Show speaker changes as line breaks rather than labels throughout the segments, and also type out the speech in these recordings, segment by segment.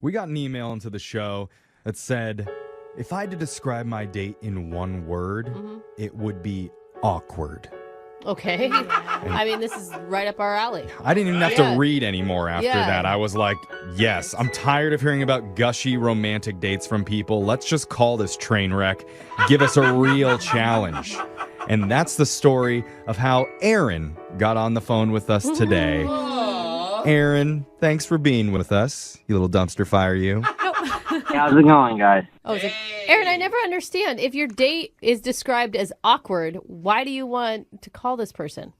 We got an email into the show that said, if I had to describe my date in one word, it would be awkward.
Okay. I mean, this is right up our alley.
I didn't even have to read anymore after that. I was like, yes, I'm tired of hearing about gushy romantic dates from people. Let's just call this train wreck. Give us a real challenge. And that's the story of how Aaron got on the phone with us today. Aaron, thanks for being with us, you little dumpster fire, you.
How's it going, guys?
Oh, Aaron, I never understand. If your date is described as awkward, why do you want to call this person?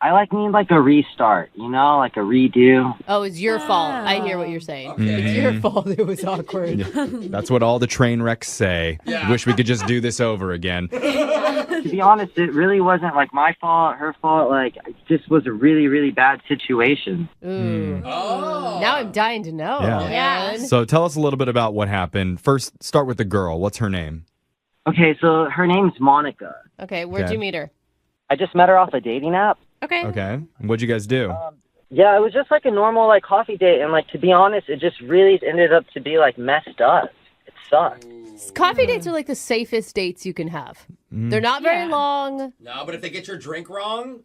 I need like a restart, like a redo.
Oh, it's your fault. I hear what you're saying.
Okay.
It's your fault it was awkward.
Yeah, that's what all the train wrecks say.
Yeah.
Wish we could just do this over again.
To be honest, it really wasn't like my fault, her fault. Like, it just was a really, really bad situation.
Ooh.
Oh.
Now I'm dying to know.
Yeah.
Aaron.
So tell us a little bit about what happened. First, start with the girl. What's her name?
Okay, so her name's Monica.
Okay, where'd
Okay.
you meet her?
I just met her off a dating app.
Okay.
Okay. What'd you guys do?
Yeah, it was just like a normal like coffee date, and like to be honest, it just really ended up to be like messed up. It sucked.
Coffee dates are like the safest dates you can have. They're not very long.
No, but if they get your drink wrong,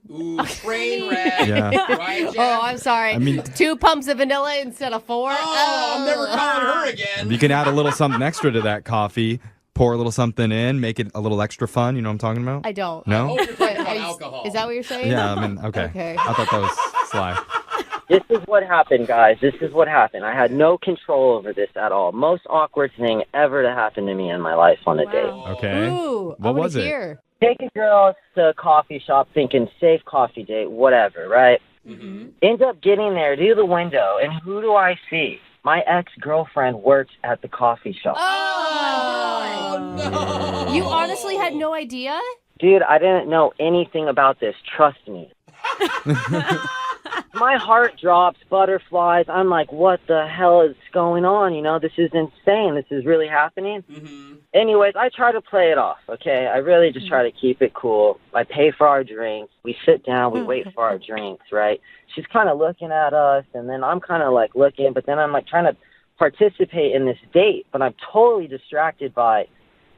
train wreck.
Yeah.
Right, Jeff?
Oh, I'm sorry.
I mean-
2 pumps of vanilla instead of 4.
Oh, I'm never calling her again.
You can add a little something extra to that coffee. Pour a little something in, make it a little extra fun. You know what I'm talking about?
I don't.
No?
Oh, you're talking about
Are you-
alcohol.
Is that what you're saying?
Yeah, I mean, okay.
Okay.
I thought that was sly.
This is what happened, guys. This is what happened. I had no control over this at all. Most awkward thing ever to happen to me in my life on a date.
Okay.
Ooh,
What was it?
Hear.
Take a girl to a coffee shop thinking safe coffee date, whatever, right? End up getting there, do the window, and who do I see? My ex-girlfriend works at the coffee shop.
Oh, no.
You honestly had no idea?
Dude, I didn't know anything about this. Trust me. My heart drops, butterflies. I'm like, what the hell is going on? This is insane. This is really happening. Anyways, I try to play it off, okay? I really just try to keep it cool. I pay for our drinks. We sit down. We wait for our drinks, right? She's kind of looking at us, and then I'm kind of like looking, but then I'm like trying to participate in this date, but I'm totally distracted by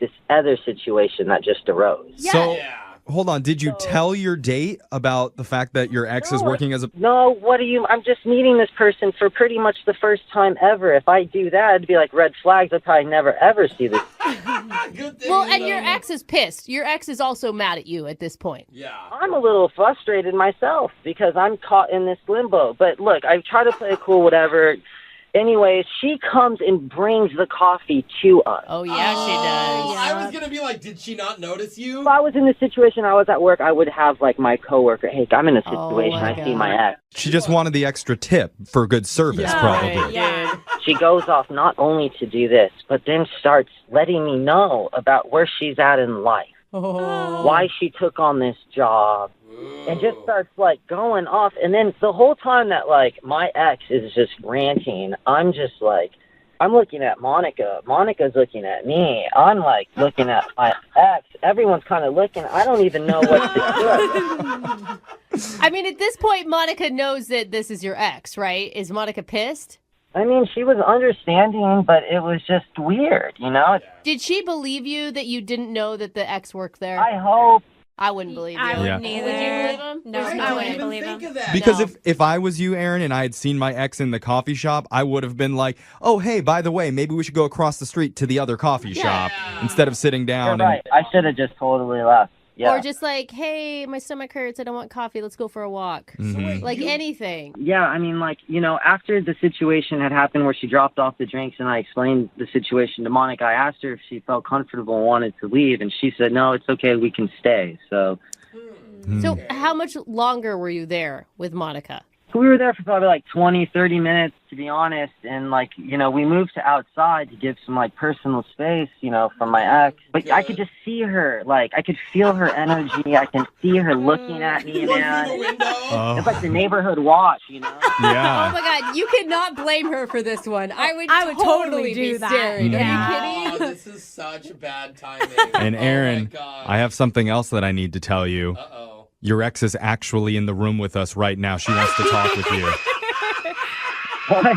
this other situation that just arose.
So,
Yeah.
hold on. Did you tell your date about the fact that your ex is working as a...
No, I'm just meeting this person for pretty much the first time ever. If I do that, it'd be like red flags. I'd probably never, ever see this.
Good thing
Well,
you
and
know.
your ex is pissed. Your ex is also mad at you at this point.
Yeah.
I'm a little frustrated myself because I'm caught in this limbo. But look, I try to play it cool, whatever. Anyways, she comes and brings the coffee to us.
Oh, yeah, she does.
I was going to be like, did she not notice you?
If I was in this situation, I was at work, I would have like my coworker, hey, I'm in a
Oh,
situation,
my
I see
God.
my ex.
She just wanted the extra tip for good service, probably.
Yeah.
She goes off not only to do this, but then starts letting me know about where she's at in life, why she took on this job, and just starts like going off. And then the whole time that like my ex is just ranting, I'm just like, I'm looking at Monica. Monica's looking at me. I'm like looking at my ex. Everyone's kind of looking. I don't even know what to do.
I mean, at this point, Monica knows that this is your ex, right? Is Monica pissed?
I mean, she was understanding, but it was just weird,
Did she believe you that you didn't know that the ex worked there?
I hope.
I wouldn't believe you.
I wouldn't
Yeah.
either.
Would you believe him?
No,
I
I
didn't
wouldn't
even
believe
think
him.
of that.
Because
No.
if I was you, Aaron, and I had seen my ex in the coffee shop, I would have been like, oh, hey, by the way, maybe we should go across the street to the other coffee shop instead of sitting
You're
down.
right. I should have just totally left. Yeah.
Or just like, hey, my stomach hurts. I don't want coffee. Let's go for a walk.
Mhm.
Like anything.
Yeah, I mean, like, after the situation had happened where she dropped off the drinks and I explained the situation to Monica, I asked her if she felt comfortable and wanted to leave, and she said, no, it's okay, we can stay. So
So how much longer were you there with Monica?
we were there for probably like 20, 30 minutes, to be honest, and like, we moved to outside to give some like personal space, from my ex. But I could just see her, like, I could feel her energy. I can see her looking at me,
Look
man.
through the window.
It's like the neighborhood watch,
Oh
Yeah.
my God, you cannot blame her for this one. I would
totally
be
do that.
staring.
Yeah.
Are you
Oh,
kidding?
this is such bad timing.
And Aaron,
oh my God.
I have something else that I need to tell you.
Uh-oh.
Your ex is actually in the room with us right now. She wants to talk with you.
What?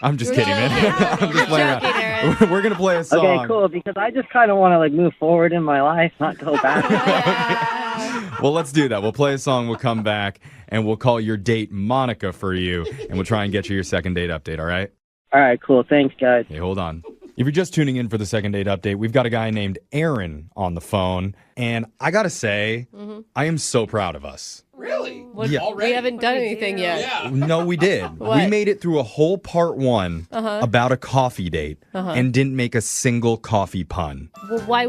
I'm just
You're
kidding, man.
joking.
I'm just
You're
playing
joking,
around.
Aaron.
We're going to play a song.
Okay, cool. Because I just kind of want to like move forward in my life, not go back.
Well, let's do that. We'll play a song, we'll come back, and we'll call your date Monica for you, and we'll try and get you your second date update, all right?
All right, cool. Thanks, guys.
Hey, hold on. If you're just tuning in for the second date update, we've got a guy named Aaron on the phone, and I gotta say, I am so proud of us.
Really?
Yeah.
Already?
We haven't done anything yet.
Yeah.
No, we did.
What?
We made it through a whole part one about a coffee date and didn't make a single coffee pun.
Well, why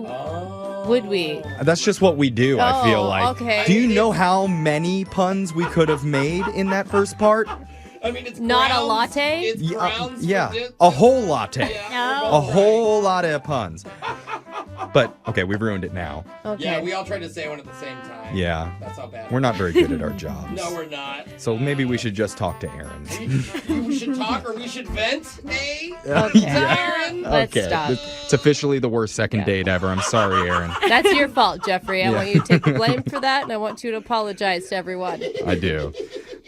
would we?
That's just what we do, I feel
Oh,
like.
okay.
Do you know how many puns we could have made in that first part?
I mean, it's
Not a
grounds-
latte?
It's grounds.
Yeah,
for this.
a whole latte.
Yeah.
A whole lot of puns. But, okay, we've ruined it now.
Okay.
Yeah, we all tried to say one at the same time.
Yeah.
That's how bad.
We're not very good at our jobs.
No, we're not.
So maybe we should just talk to Aaron.
We should talk or we should vent, eh?
Okay.
Aaron?
Let's
Okay.
stop.
It's officially the worst second date ever. I'm sorry, Aaron.
That's your fault, Jeffrey. I
Yeah.
want you to take the blame for that, and I want you to apologize to everyone.
I do.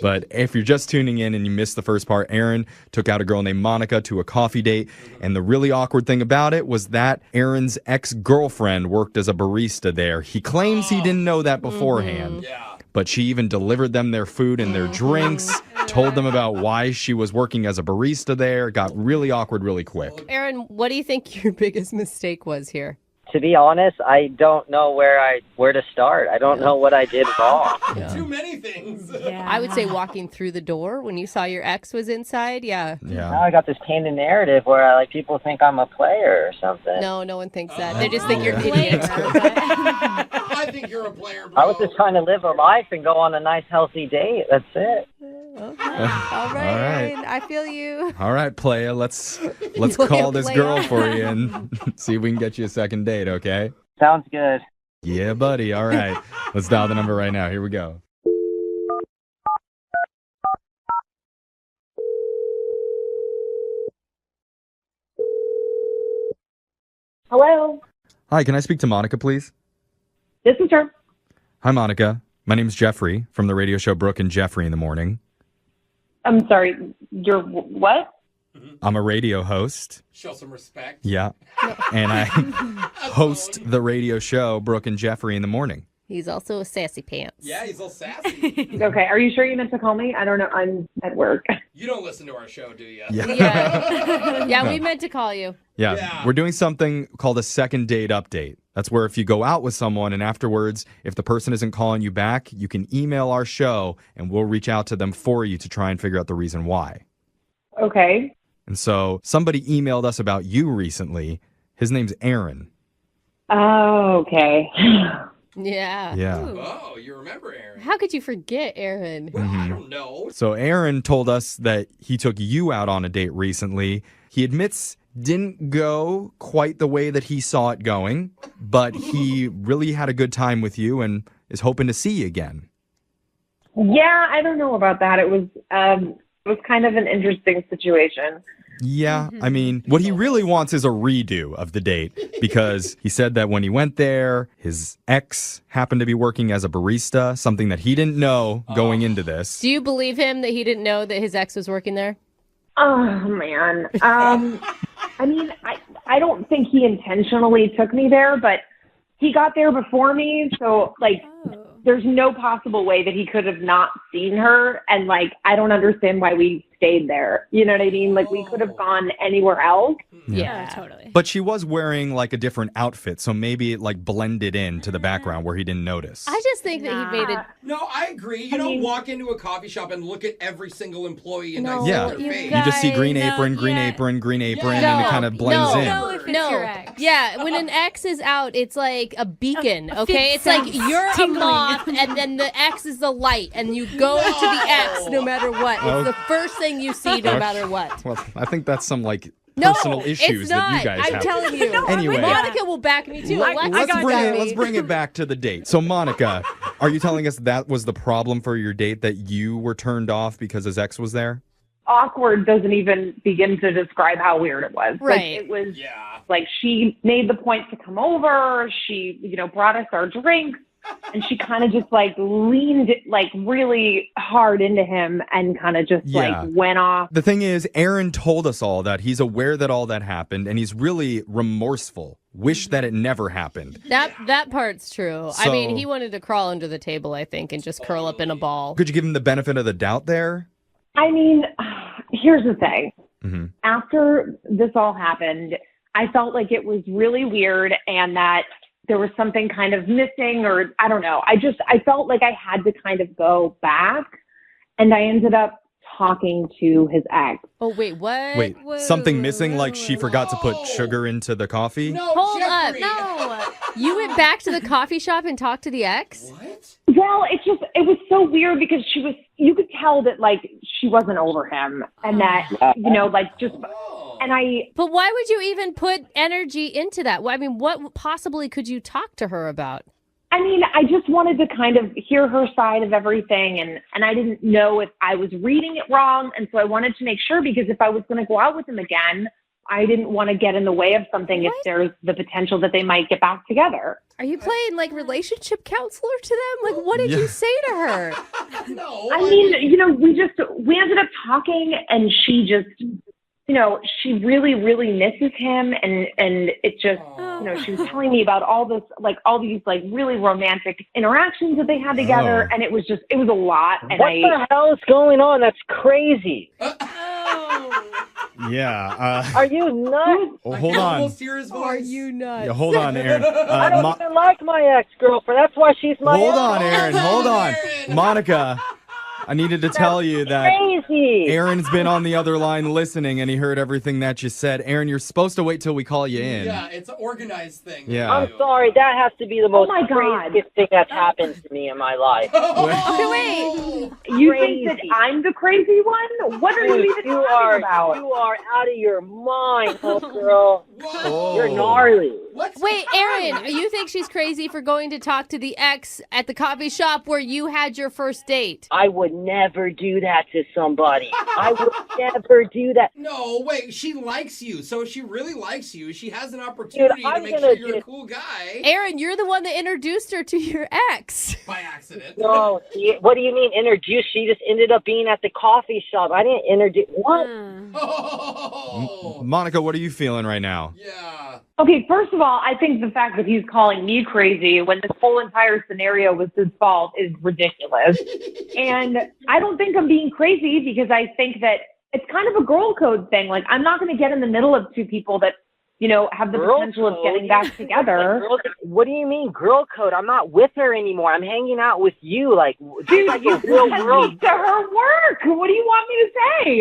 But if you're just tuning in and you missed the first part, Aaron took out a girl named Monica to a coffee date. And the really awkward thing about it was that Aaron's ex-girlfriend worked as a barista there. He claims he didn't know that beforehand.
Yeah.
But she even delivered them their food and their drinks, told them about why she was working as a barista there. It got really awkward really quick.
Aaron, what do you think your biggest mistake was here?
To be honest, I don't know where to start. I don't know what I did wrong.
Too many things.
I would say walking through the door when you saw your ex was inside. Yeah.
Yeah.
Now I got this painted narrative where people think I'm a player or something.
No, no one thinks that. They just think you're an
Yeah.
idiot.
I think you're a player, bro.
I was just trying to live a life and go on a nice, healthy date. That's it.
Okay. All right,
right.
Aaron, I feel you.
All right, playa, let's
Playa,
call this
playa.
girl for you and see if we can get you a second date, okay?
Sounds good.
Yeah, buddy. All right. Let's dial the number right now. Here we go.
Hello,
Hi, can I speak to Monica, please?
this is her.
Hi, Monica. My name's Jeffrey from the radio show Brooke and Jeffrey in the Morning.
I'm sorry, you're what?
I'm a radio host.
Show some respect.
Yeah. And I host the radio show Brooke and Jeffrey in the Morning.
He's also a sassy pants.
Yeah, he's all sassy.
Okay, are you sure you meant to call me? I don't know, I'm at work.
You don't listen to our show, do you?
Yeah.
Yeah. Yeah, we meant to call you.
Yeah.
Yeah.
We're doing something called a second date update. That's where if you go out with someone and afterwards, if the person isn't calling you back, you can email our show and we'll reach out to them for you to try and figure out the reason why.
Okay.
And so somebody emailed us about you recently. His name's Aaron.
Oh, okay.
Yeah.
Yeah.
Oh, you remember Aaron?
How could you forget Aaron?
Well, I don't know.
So Aaron told us that he took you out on a date recently. He admits didn't go quite the way that he saw it going, but he really had a good time with you and is hoping to see you again.
Yeah, I don't know about that. It was kind of an interesting situation.
Yeah, I mean, what he really wants is a redo of the date because he said that when he went there, his ex happened to be working as a barista, something that he didn't know going into this.
Do you believe him that he didn't know that his ex was working there?
Oh, man. I mean, I don't think he intentionally took me there, but he got there before me, so, there's no possible way that he could have not seen her, and, I don't understand why we stayed there. You know what I mean? We could have gone anywhere else.
Yeah,
totally.
But she was wearing a different outfit, so maybe it blended into the background where he didn't notice.
I just think that he made it.
No, I agree. You don't walk into a coffee shop and look at every single employee and
No,
dissect
Yeah.
their
you
face.
You just see green
No,
apron, green
yeah.
apron, green apron,
Yeah.
and it kind of blends
no,
in.
No, if it's your ex.
Yeah, when an ex is out, it's like a beacon,
A
okay?
fifth
It's like
sense
you're
tingling.
a moth, and then the ex is the light, and you go to the ex no matter what. It's
Oh.
the first thing you see no matter what.
Well, I think that's some
No,
personal issues
it's not.
that you guys
I'm
have.
telling you.
Anyway.
Monica will back me too.
Let's bring it back to the date. So Monica, are you telling us that was the problem for your date, that you were turned off because his ex was there?
Awkward doesn't even begin to describe how weird it was.
Right.
It was
Yeah.
she made the point to come over. She, brought us our drinks. And she kind of just like leaned like really hard into him and kind of just like went off.
The thing is, Aaron told us all that he's aware that all that happened and he's really remorseful. Wish that it never happened.
That part's true.
So,
I mean, he wanted to crawl under the table, I think, and just curl up in a ball.
Could you give him the benefit of the doubt there?
I mean, here's the thing.
Mm-hmm.
After this all happened, I felt like it was really weird and that there was something kind of missing, or I don't know. I felt like I had to kind of go back, and I ended up talking to his ex.
Oh, wait, what?
Wait, something missing, like she forgot to put sugar into the coffee?
No,
Hold
Jeffrey.
up, no. You went back to the coffee shop and talked to the ex?
What?
Well, it was so weird because you could tell that like she wasn't over him and that, like just, and
But why would you even put energy into that? I mean, what possibly could you talk to her about?
I mean, I just wanted to kind of hear her side of everything, and I didn't know if I was reading it wrong, and so I wanted to make sure, because if I was going to go out with him again, I didn't want to get in the way of something if there's the potential that they might get back together.
Are you playing like relationship counselor to them? Like, what did you say to her?
No.
I mean, we ended up talking, and she just, she really, really misses him, and it just, she was telling me about all these really romantic interactions that they had together, and it was a lot. And
what the hell is going on? That's crazy.
Yeah.
Are you nuts?
Oh, hold on.
Almost hear his voice.
Are you nuts?
Yeah, hold on, Aaron.
I don't even like my ex-girlfriend. That's why she's my
Hold
ex.
on, Aaron. Hold on. Monica, I needed to tell you that
Crazy.
Aaron's been on the other line listening, and he heard everything that you said. Aaron, you're supposed to wait till we call you in.
Yeah, it's an organized thing.
Yeah.
I'm sorry. That has to be the most
my God.
craziest thing that's happened to me in my life.
Okay, wait.
You
Crazy.
think that I'm the crazy one? What are you even
You
talking about?
You are out of your mind, girl.
Whoa.
You're gnarly.
What?
Wait, Aaron, you think she's crazy for going to talk to the ex at the coffee shop where you had your first date?
I would never do that to somebody. I would never do that.
No, wait. She likes you. So if she really likes you, she has an opportunity
I'm
to make
gonna
sure you're a
just-
cool guy.
Aaron, you're the one that introduced her to your ex.
By accident.
No, what do you mean introduce? She just ended up being at the coffee shop. I didn't introduce. What?
Oh.
Monica, what are you feeling right now?
Yeah.
Okay, first of all, I think the fact that he's calling me crazy when this whole entire scenario was his fault is ridiculous. And I don't think I'm being crazy, because I think that it's kind of a girl code thing. Like, I'm not going to get in the middle of two people that, have the
Girl
potential of
code?
getting back together.
What do you mean, girl code? I'm not with her anymore. I'm hanging out with you. Like,
Dude,
like
you
a real
sent
world.
me to her work. What do you want me to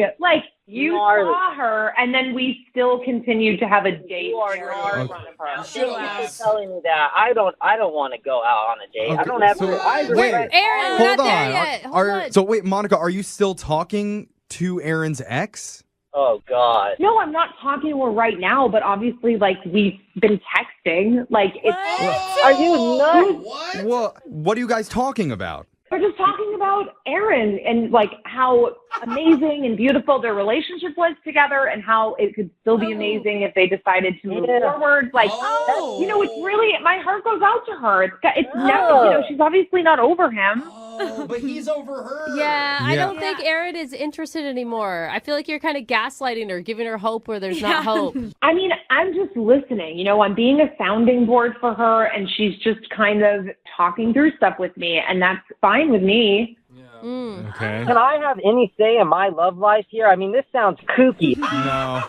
say? Like, you
Gnarly.
saw her, and then we still continued to have a date
You are
there
gnarly.
in front of her.
Shut up.
You're telling me that. I don't want to go out on a date. I
Okay,
don't ever.
so-
I
wait.
regret-
Aaron, we're
Hold
not there
on.
yet. Hold on.
So wait, Monica, are you still talking to Aaron's ex?
Oh God.
No, I'm not talking to her right now, but obviously, like, we've been texting. Like, it's
Are you nuts?
What?
Well, what are you guys talking about?
we're just talking about Aaron and like how amazing and beautiful their relationship was together, and how it could still be amazing if they decided to move forward. Like, it's really, my heart goes out to her. It's never, she's obviously not over him.
Oh, but he's over her.
Yeah, I
Yeah.
don't think Aaron is interested anymore. I feel like you're kind of gaslighting her, giving her hope where there's not hope.
I mean, I'm just listening. I'm being a sounding board for her, and she's just kind of talking through stuff with me, and that's fine with me.
Mm.
Okay.
Can I have any say in my love life here? I mean, this sounds kooky.
No.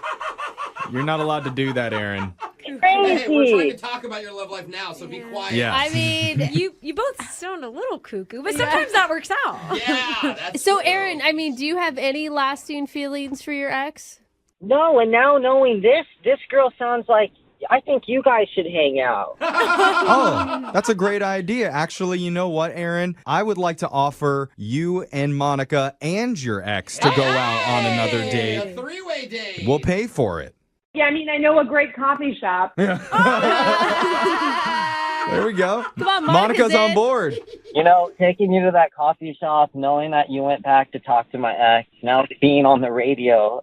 You're not allowed to do that, Aaron.
Hey, we're trying
Crazy.
to talk about your love life now, so be quiet.
Yeah.
I mean,
You both sound a little cuckoo, but sometimes that works out.
Yeah, that's
so
true.
Aaron, I mean, do you have any lasting feelings for your ex?
No, and now knowing this girl sounds like, I think you guys should hang out.
Oh, that's a great idea. Actually, you know what, Aaron? I would like to offer you and Monica and your ex to go out on another
A
date.
three-way date.
We'll pay for it.
Yeah, I mean, I know a great coffee shop.
There we go.
Come on,
Monica's on board.
Taking you to that coffee shop, knowing that you went back to talk to my ex, now being on the radio,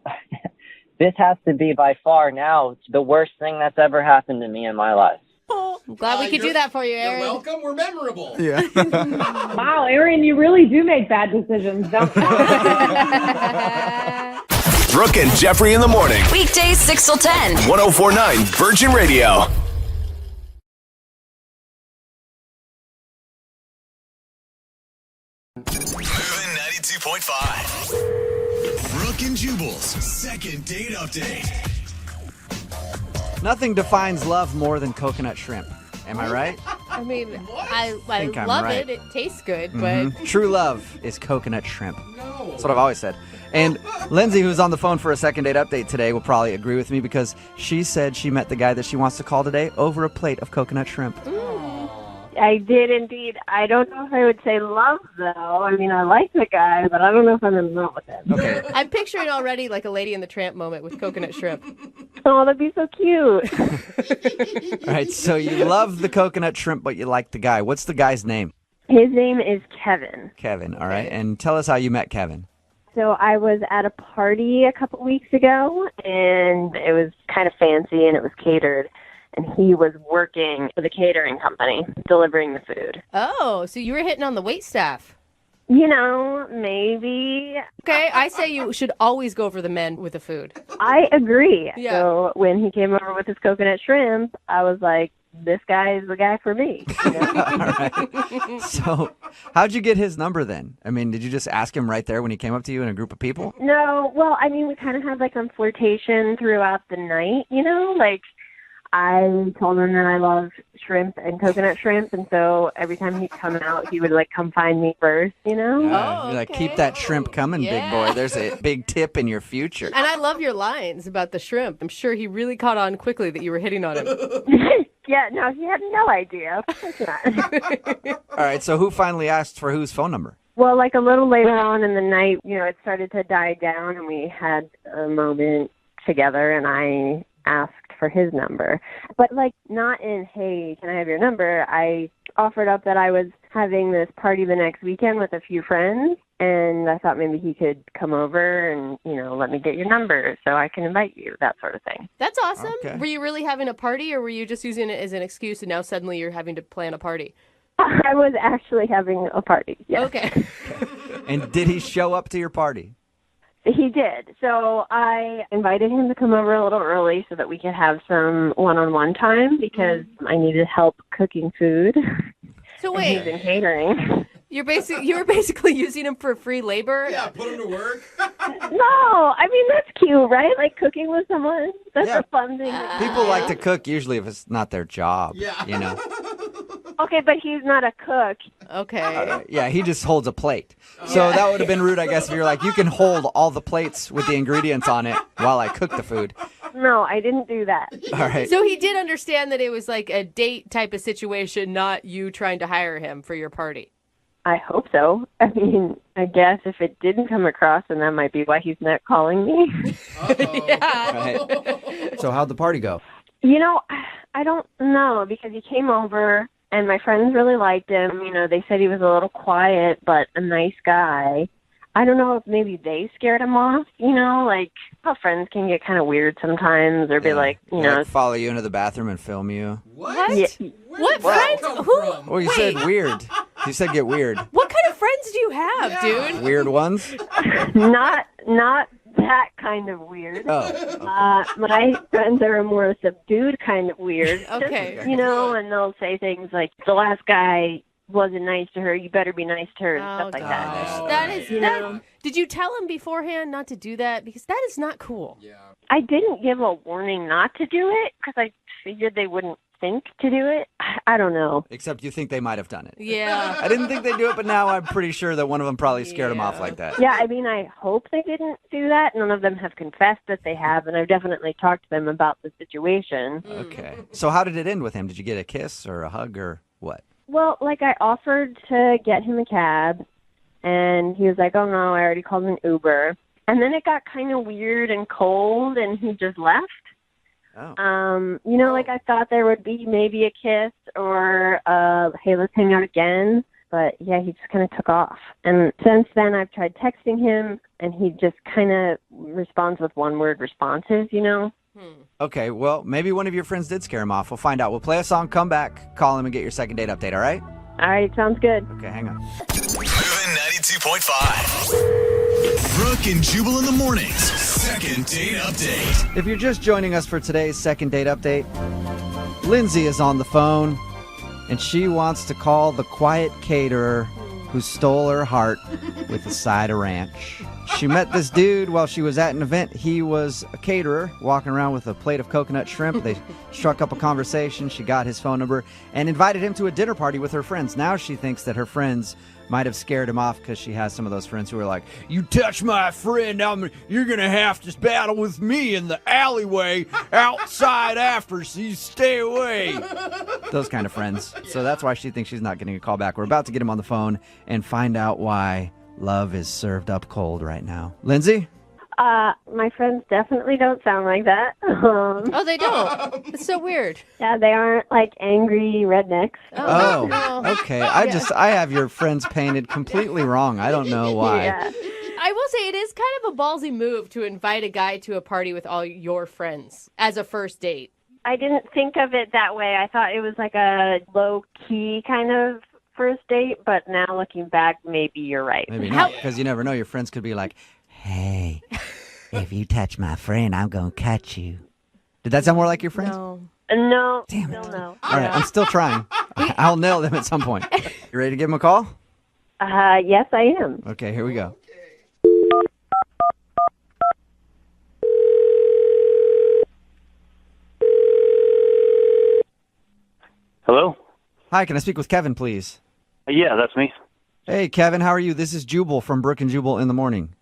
this has to be by far now the worst thing that's ever happened to me in my life.
Oh,
I'm glad we could do that for you, Aaron.
You're welcome. We're memorable.
Yeah.
Wow, Aaron, you really do make bad decisions, don't you?
Brooke and Jeffrey in the morning.
Weekdays 6 till 10.
104.9 Virgin Radio. Moving 92.5. Brooke and Jubal's second date update.
Nothing defines love more than coconut shrimp. Am I right?
I mean, I
think I'm
love
right.
it. It tastes good, but
True love is coconut shrimp. That's what I've always said. And Lindsay, who's on the phone for a second date update today, will probably agree with me because she said she met the guy that she wants to call today over a plate of coconut shrimp.
I did indeed. I don't know if I would say love, though. I mean, I like the guy, but I don't know if I'm in love with him.
Okay.
I'm picturing already like a Lady and the Tramp moment with coconut shrimp.
Oh, that'd be so cute.
All right, so you love the coconut shrimp, but you like the guy. What's the guy's name?
His name is Kevin.
Kevin, all right. And tell us how you met Kevin.
So I was at a party a couple weeks ago, and it was kind of fancy, and it was catered. And he was working for the catering company, delivering the food.
Oh, so you were hitting on the wait staff.
You know, maybe.
Okay, I say you should always go for the men with the food.
I agree.
Yeah.
So when he came over with his coconut shrimp, I was like, this guy is the guy for me. You know?
All right. So how'd you get his number then? I mean, did you just ask him right there when he came up to you in a group of people?
No, well, I mean, we kind of had like some flirtation throughout the night, you know, like I told him that I love shrimp and coconut shrimp, and so every time he'd come out, he would like come find me first, you know?
Oh,
You're like,
okay.
keep that shrimp coming, big
Yeah.
boy. There's a big tip in your future.
And I love your lines about the shrimp. I'm sure he really caught on quickly that you were hitting on him.
Yeah, no, he had no idea. Of course not.
All right, so who finally asked for whose phone number?
Well, like a little later on in the night, you know, it started to die down, and we had a moment together, and I asked for his number. But, like, not in, hey, can I have your number? I offered up that I was having this party the next weekend with a few friends, and I thought maybe he could come over and, you know, let me get your number so I can invite you, that sort of thing.
That's awesome.
Okay.
Were you really having a party, or were you just using it as an excuse and now suddenly you're having to plan a party?
I was actually having a party, yes.
Okay.
And did he show up to your party?
He did. So I invited him to come over a little early so that we could have some one-on-one time because I needed help cooking food.
So
And he's
wait,
in catering.
you were basically using him for free labor?
Yeah, put him to work.
No, I mean, that's cute, right? Like cooking with someone. That's
Yeah.
a fun thing.
People like to cook usually if it's not their job,
Yeah.
you know?
Okay, but he's not a cook.
Okay.
Yeah, he just holds a plate. So that would have been rude, I guess, if you're like, you can hold all the plates with the ingredients on it while I cook the food.
No, I didn't do that.
All right.
So he did understand that it was like a date type of situation, not you trying to hire him for your party.
I hope so. I mean, I guess if it didn't come across, then that might be why he's not calling me.
Yeah.
Right. So how'd the party go?
You know, I don't know because he came over and my friends really liked him. You know, they said he was a little quiet, but a nice guy. I don't know if maybe they scared him off, you know, like how friends can get kind of weird sometimes or be like, you know.
Like follow you into the bathroom and film you.
What?
Yeah.
What
Where'd that
friends?
come
Who?
from?
Well, you said weird. You said get weird.
What kind of friends do you have, dude?
Weird ones?
Not that kind of weird.
Oh.
My friends are a more subdued kind of weird.
Okay.
You know, and they'll say things like, the last guy wasn't nice to her, you better be nice to her, and
Oh,
stuff like that.
gosh. That is,
You
that,
know?
did you tell him beforehand not to do that? Because that is not cool.
Yeah.
I didn't give a warning not to do it because I figured they wouldn't think to do it. I don't know.
Except you think they might have done it.
Yeah.
I didn't think they'd do it, but now I'm pretty sure that one of them probably scared him off
Yeah.
like that.
Yeah, I mean, I hope they didn't do that. None of them have confessed that they have, and I've definitely talked to them about the situation.
Okay. So how did it end with him? Did you get a kiss or a hug or what?
Well, like I offered to get him a cab, and he was like, oh no, I already called an Uber. And then it got kind of weird and cold, and he just left.
Oh.
You know, like I thought there would be maybe a kiss or, hey, let's hang out again. But yeah, he just kind of took off. And since then, I've tried texting him, and he just kind of responds with one-word responses, you know?
Okay, well, maybe one of your friends did scare him off. We'll find out. We'll play a song, come back, call him, and get your second date update, all right?
All right, sounds good.
Okay, hang on.
Moving 92.5. Brooke and Jubal in the mornings. Second date update.
If you're just joining us for today's second date update, Lindsay is on the phone, and she wants to call the quiet caterer who stole her heart with a side of ranch. She met this dude while she was at an event. He was a caterer walking around with a plate of coconut shrimp. They struck up a conversation. She got his phone number and invited him to a dinner party with her friends. Now she thinks that her friends might have scared him off because she has some of those friends who are like, you touch my friend, you're going to have to battle with me in the alleyway outside after, so you stay away. Those kind of friends. So that's why she thinks she's not getting a call back. We're about to get him on the phone and find out why love is served up cold right now. Lindsay?
My friends definitely don't sound like that.
Oh, they don't. It's so weird.
Yeah, they aren't like angry rednecks.
Oh, okay. I have your friends painted completely wrong. I don't know why.
Yeah.
I will say it is kind of a ballsy move to invite a guy to a party with all your friends as a first date.
I didn't think of it that way. I thought it was like a low-key kind of first date, but now looking back, maybe you're right.
Maybe not, because you never know. Your friends could be like, hey, if you touch my friend, I'm going to cut you. Did that sound more like your friends?
No,
Damn it.
still no.
All right, I'm still trying. I'll nail them at some point. You ready to give them a call?
Yes, I am.
Okay, here we go.
Hello?
Hi, can I speak with Kevin, please?
Yeah, that's me.
Hey, Kevin, how are you? This is Jubal from Brooke and Jubal in the morning.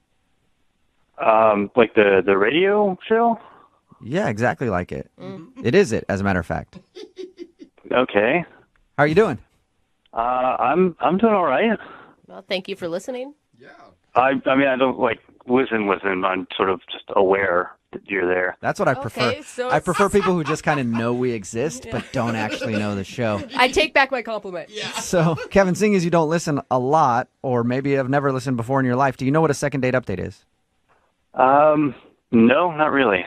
Like the radio show?
Yeah, exactly like it. It is it, as a matter of fact.
Okay.
How are you doing?
I'm doing all right.
Well, thank you for listening.
I mean, I don't like listen. I'm sort of just aware that you're there.
That's what I prefer.
so
I prefer people who just kind of know we exist, but don't actually know the show.
I take back my compliment.
So, Kevin, seeing as you don't listen a lot, or maybe have never listened before in your life, do you know what a second date update is?
No, not really.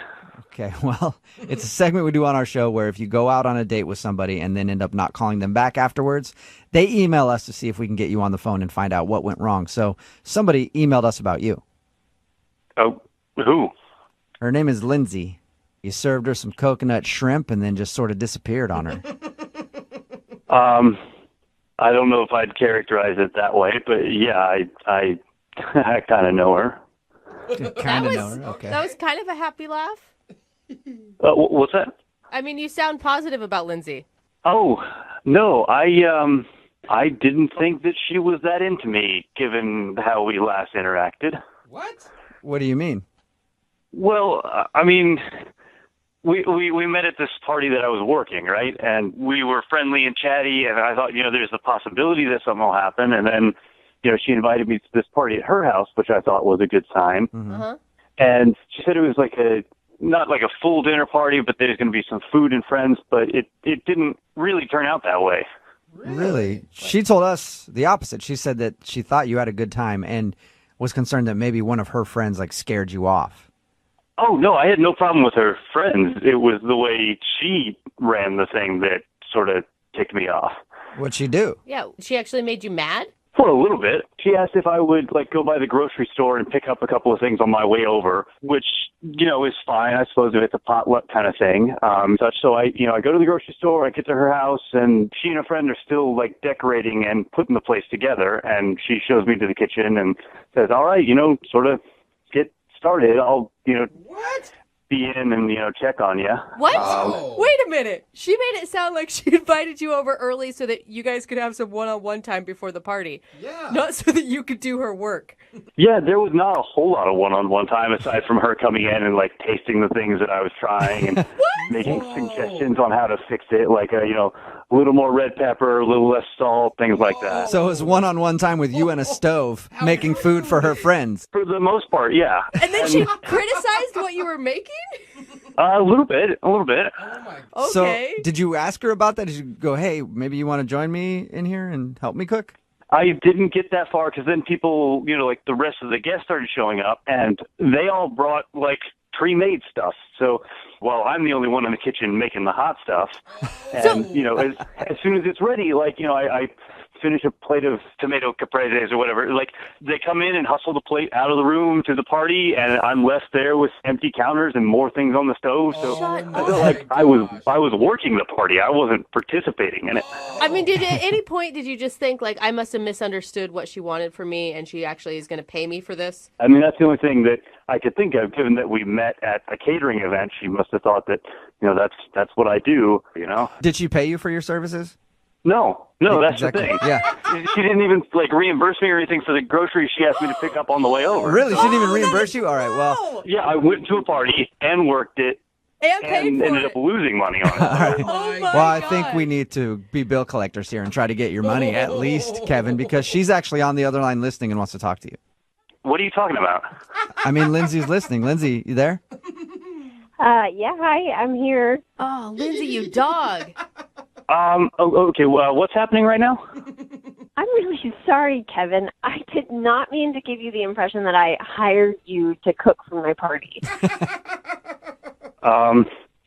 Okay, well, it's a segment we do on our show where if you go out on a date with somebody and then end up not calling them back afterwards, they email us to see if we can get you on the phone and find out what went wrong. So somebody emailed us about you.
Oh, who?
Her name is Lindsay. You served her some coconut shrimp and then just sort of disappeared on her.
I don't know if I'd characterize it that way, but yeah, I kind of know her.
Kind of know her, okay.
That was kind of a happy laugh.
What's that?
I mean, you sound positive about Lindsay.
Oh, no, I didn't think that she was that into me, given how we last interacted.
What?
What do you mean?
Well, I mean, we met at this party that I was working, right? And we were friendly and chatty, and I thought, there's the possibility that something will happen. And then, she invited me to this party at her house, which I thought was a good sign.
Uh-huh.
And she said it was like not like a full dinner party, but there's going to be some food and friends, but it didn't really turn out that way.
Really? She told us the opposite. She said that she thought you had a good time and was concerned that maybe one of her friends scared you off.
Oh, no, I had no problem with her friends. It was the way she ran the thing that sort of ticked me off.
What'd she do?
Yeah, she actually made you mad?
For a little bit. She asked if I would go by the grocery store and pick up a couple of things on my way over, which, is fine. I suppose if it's a potluck kind of thing. So I go to the grocery store, I get to her house, and she and a friend are still decorating and putting the place together. And she shows me to the kitchen and says, all right, sort of get started. I'll,
What?
be in and, check on you.
What? Wait a minute. She made it sound like she invited you over early so that you guys could have some one-on-one time before the party.
Yeah.
Not so that you could do her work.
Yeah, there was not a whole lot of one-on-one time aside from her coming in and tasting the things that I was trying and making suggestions on how to fix it, a little more red pepper, a little less salt, things like that.
So it was one-on-one time with you and a stove making food for her friends.
For the most part, yeah.
And then she criticized what you were making?
A little bit.
Oh my.
Okay.
So did you ask her about that? Did you go, hey, maybe you want to join me in here and help me cook?
I didn't get that far because then people, the rest of the guests started showing up, and they all brought pre-made stuff. So, well, I'm the only one in the kitchen making the hot stuff. And, as soon as it's ready, I finish a plate of tomato capreses or whatever. Like, they come in and hustle the plate out of the room to the party, and I'm left there with empty counters and more things on the stove. So I feel like I was working the party. I wasn't participating in it.
I mean, at any point did you just think, like, I must have misunderstood what she wanted from me, and she actually is going to pay me for this?
I mean, that's the only thing that I could think of, given that we met at a catering event. She must have thought that, that's what I do,
Did she pay you for your services?
No, that's
Exactly.
the thing.
Yeah.
She didn't even reimburse me or anything for the groceries she asked me to pick up on the way over.
Really? She didn't even reimburse you? All right, well.
Yeah, I went to a party and worked it
And paid for
ended
it.
up losing money on it.
All right.
Oh my
Well, I
God.
think we need to be bill collectors here and try to get your money at least, Kevin, because she's actually on the other line listening and wants to talk to you.
What are you talking about?
I mean, Lindsay's listening. Lindsay, you there?
Yeah, hi, I'm here.
Oh, Lindsay, you dog.
Okay, well, what's happening right now?
I'm really sorry, Kevin. I did not mean to give you the impression that I hired you to cook for my party.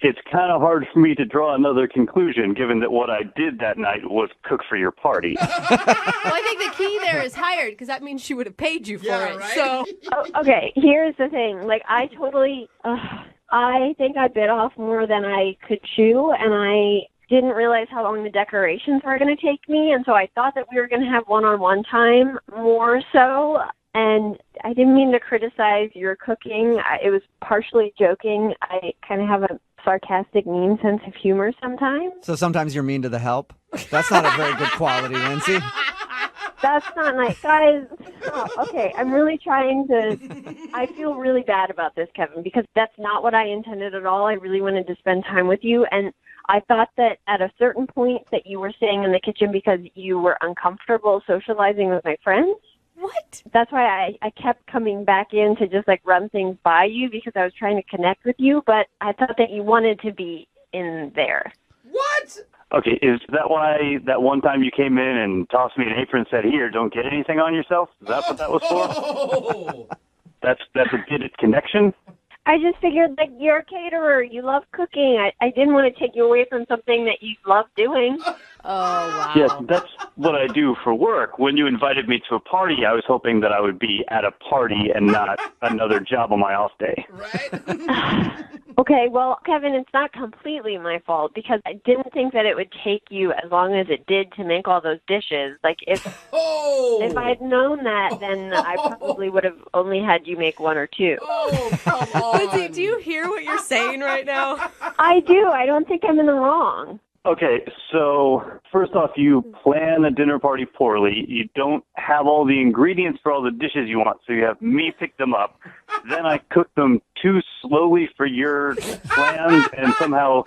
It's kind of hard for me to draw another conclusion, given that what I did that night was cook for your party.
Well, I think the key there is hired, because that means she would have paid you for it.
right?
So,
Okay, here's the thing. I think I bit off more than I could chew, and I didn't realize how long the decorations were going to take me, and so I thought that we were going to have one-on-one time more so, and I didn't mean to criticize your cooking. It was partially joking. I kind of have a sarcastic, mean sense of humor sometimes.
So sometimes you're mean to the help. That's not a very good quality, Lindsay.
That's not nice. Guys, okay, I'm really trying to... I feel really bad about this, Kevin, because that's not what I intended at all. I really wanted to spend time with you, and I thought that at a certain point that you were staying in the kitchen because you were uncomfortable socializing with my friends.
what?
That's why I kept coming back in to just run things by you, because I was trying to connect with you, but I thought that you wanted to be in there.
What?
Okay, is that why that one time you came in and tossed me an apron and said, "Here, don't get anything on yourself"? Is that what that was for?
Oh.
That's a bit of connection?
I just figured you're a caterer. You love cooking. I didn't want to take you away from something that you love doing.
Oh, wow.
Yes, that's what I do for work. When you invited me to a party, I was hoping that I would be at a party and not another job on my off day.
Right?
Okay, well, Kevin, it's not completely my fault, because I didn't think that it would take you as long as it did to make all those dishes. If I'd known that, then I probably would have only had you make one or two.
Oh, come on.
Lindsay, do you hear what you're saying right now?
I do. I don't think I'm in the wrong.
Okay, so first off, you plan a dinner party poorly. You don't have all the ingredients for all the dishes you want, so you have me pick them up. Then I cook them too slowly for your plans, and somehow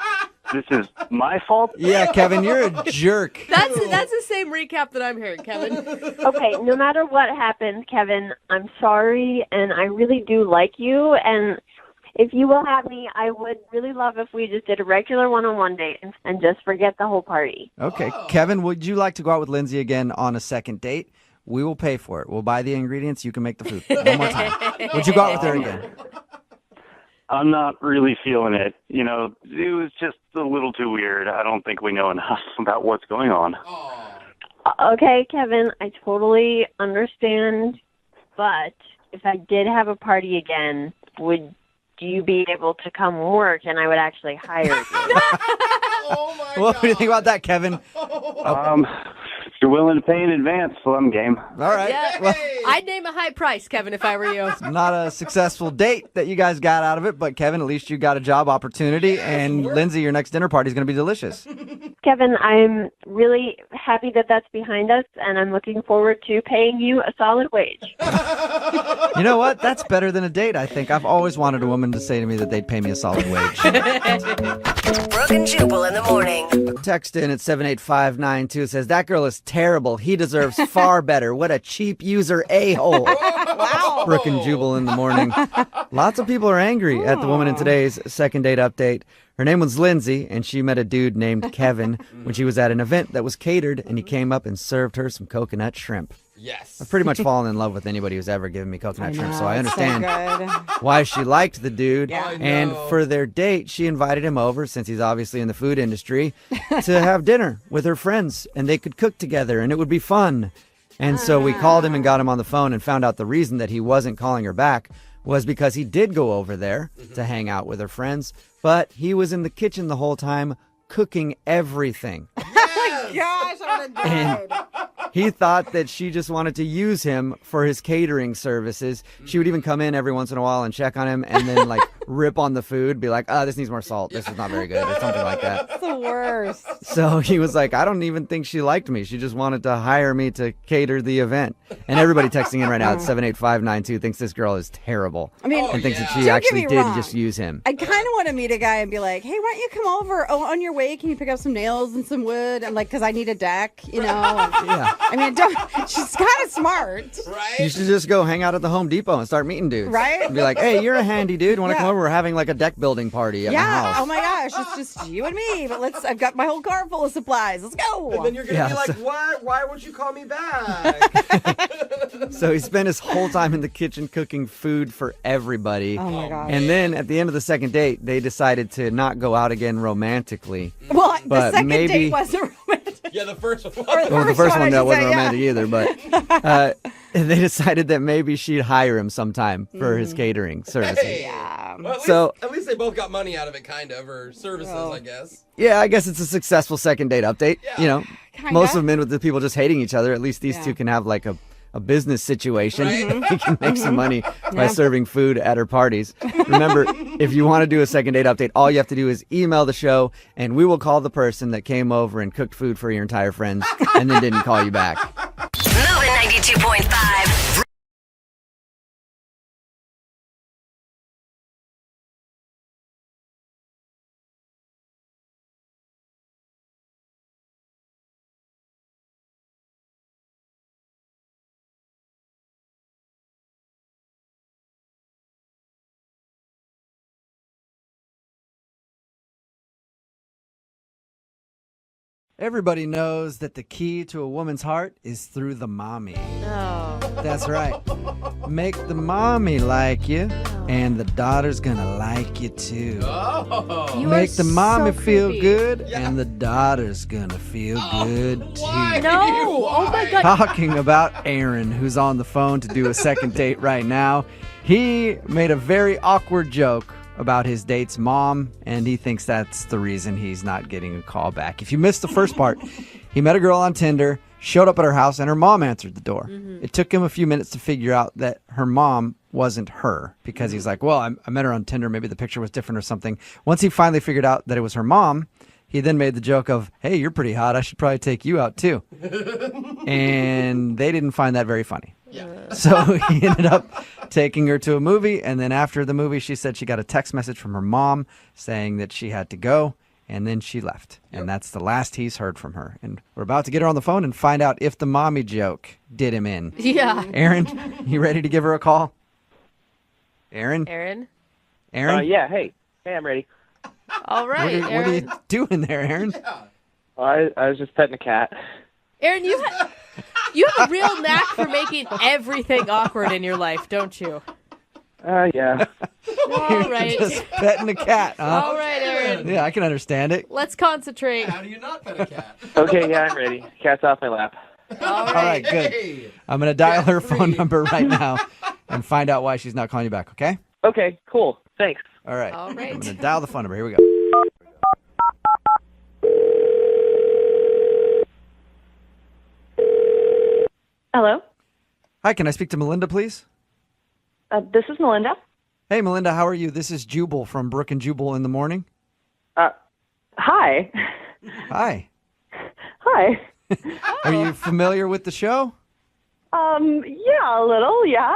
this is my fault?
Yeah, Kevin, you're a jerk.
That's the same recap that I'm hearing, Kevin.
Okay, no matter what happens, Kevin, I'm sorry, and I really do like you, and if you will have me, I would really love if we just did a regular one-on-one date and just forget the whole party.
Okay, Kevin, would you like to go out with Lindsay again on a second date? We will pay for it. We'll buy the ingredients. You can make the food. One more time. Would you go out with her again?
I'm not really feeling it. It was just a little too weird. I don't think we know enough about what's going on.
Okay, Kevin, I totally understand, but if I did have a party again, would you be able to come work and I would actually hire you?
Oh my
What do you think about that, Kevin?
If you're willing to pay in advance, well, I'm game.
All right.
Yeah,
Well,
I'd name a high price, Kevin, if I were you.
not a successful date that you guys got out of it, but Kevin, at least you got a job opportunity. And Lindsay, your next dinner party is going to be delicious.
Kevin, I'm really happy that that's behind us, and I'm looking forward to paying you a solid wage.
You know what? That's better than a date, I think. I've always wanted a woman to say to me that they'd pay me a solid wage.
Brooke and Jubal in the morning.
Text in at 78592. It says, that girl is terrible. He deserves far better. What a cheap user a-hole.
Wow.
Brooke and Jubal in the morning. Lots of people are angry at the woman in today's second date update. Her name was Lindsay, and she met a dude named Kevin when she was at an event that was catered, and he came up and served her some coconut shrimp.
Yes.
I've pretty much fallen in love with anybody who's ever given me coconut shrimp, so I
it's so
understand
good.
why she liked the dude.
Yeah.
I
And
know.
for their date, she invited him over, since he's obviously in the food industry, to have dinner with her friends, and they could cook together, and it would be fun. And so we called him and got him on the phone and found out the reason that he wasn't calling her back was because he did go over there to hang out with her friends, but he was in the kitchen the whole time cooking everything.
Gosh, I would have died.
He thought that she just wanted to use him for his catering services. She would even come in every once in a while and check on him and then like rip on the food, be like, this needs more salt. This is not very good or something like that.
It's the worst.
So he was like, I don't even think she liked me. She just wanted to hire me to cater the event. And everybody texting in right now at 78592 thinks this girl is terrible.
I mean,
and thinks that she
don't get
actually
me
did
wrong.
just use him.
I kind of want to meet a guy and be like, hey, why don't you come over? Oh, on your way, can you pick up some nails and some wood? And like, because I need a deck, you know?
Yeah.
I mean, she's kind of smart.
Right?
You should just go hang out at the Home Depot and start meeting dudes.
Right?
And be like, hey, you're a handy dude. Want to come over? We're having like a deck building party at my
Yeah.
house.
Oh my gosh, it's just you and me. But I've got my whole car full of supplies. Let's go.
And then you're going to be like, what? Why won't you call me back?
So he spent his whole time in the kitchen cooking food for everybody.
Oh my gosh.
And then at the end of the second date, they decided to not go out again romantically.
Well, the
But
second
maybe-
date wasn't romantic.
Yeah, the first one.
Well, the first one
I
that
should
wasn't
say, yeah.
romantic either, but they decided that maybe she'd hire him sometime for his catering services.
Hey.
Yeah.
Well,
So-
at least they both got money out of it, kind of, or services, I guess.
Yeah, I guess it's a successful second date update.
Yeah.
You know,
Kinda.
most of them in with the people just hating each other. At least these
Yeah.
two can have like a business situation.
Right?
He can make some money by serving food at her parties. Remember, if you want to do a second date update, all you have to do is email the show, and we will call the person that came over and cooked food for your entire friends and then didn't call you back.
Moving 92.5.
Everybody knows that the key to a woman's heart is through the mommy.
Oh.
That's right. Make the mommy like you, and the daughter's gonna like you too.
Oh.
You
Make
are
the mommy
so
feel
creepy.
good,
Yeah.
and the daughter's gonna feel good too.
Why?
No. Oh my God.
Talking about Aaron, who's on the phone to do a second date right now. He made a very awkward joke about his date's mom, and he thinks that's the reason he's not getting a call back. If you missed the first part, he met a girl on Tinder, showed up at her house, and her mom answered the door. It took him a few minutes to figure out that her mom wasn't her, because he's like, well, I met her on Tinder, maybe the picture was different or something. Once he finally figured out that it was her mom, he then made the joke of, hey, you're pretty hot, I should probably take you out too. And they didn't find that very funny. So he ended up taking her to a movie, and then after the movie, she said she got a text message from her mom saying that she had to go, and then she left. And that's the last he's heard from her. And we're about to get her on the phone and find out if the mommy joke did him in.
Yeah.
Aaron, you ready to give her a call? Aaron?
Aaron.
Aaron?
Yeah, hey, I'm ready.
All right,
What are
Aaron.
you doing there, Aaron?
I was just petting a cat.
Aaron, you have a real knack for making everything awkward in your life, don't you?
Yeah.
All right.
Just petting a cat, huh?
All right, Aaron.
Yeah, I can understand it.
Let's concentrate.
How do you not pet a cat?
Okay, yeah, I'm ready. Cat's off my lap.
All
All right, good.
Hey.
I'm going to dial her phone number right now and find out why she's not calling you back, okay?
Okay, cool. Thanks.
All right.
All right.
I'm going to dial the phone number. Here we go.
Hello,
Hi, can I speak to Melinda, please?
this is Melinda.
Hey, Melinda, how are you? This is Jubal from Brooke and Jubal in the morning.
Hi.
Hi.
Hi.
Are you familiar with the show?
Yeah, a little, yeah.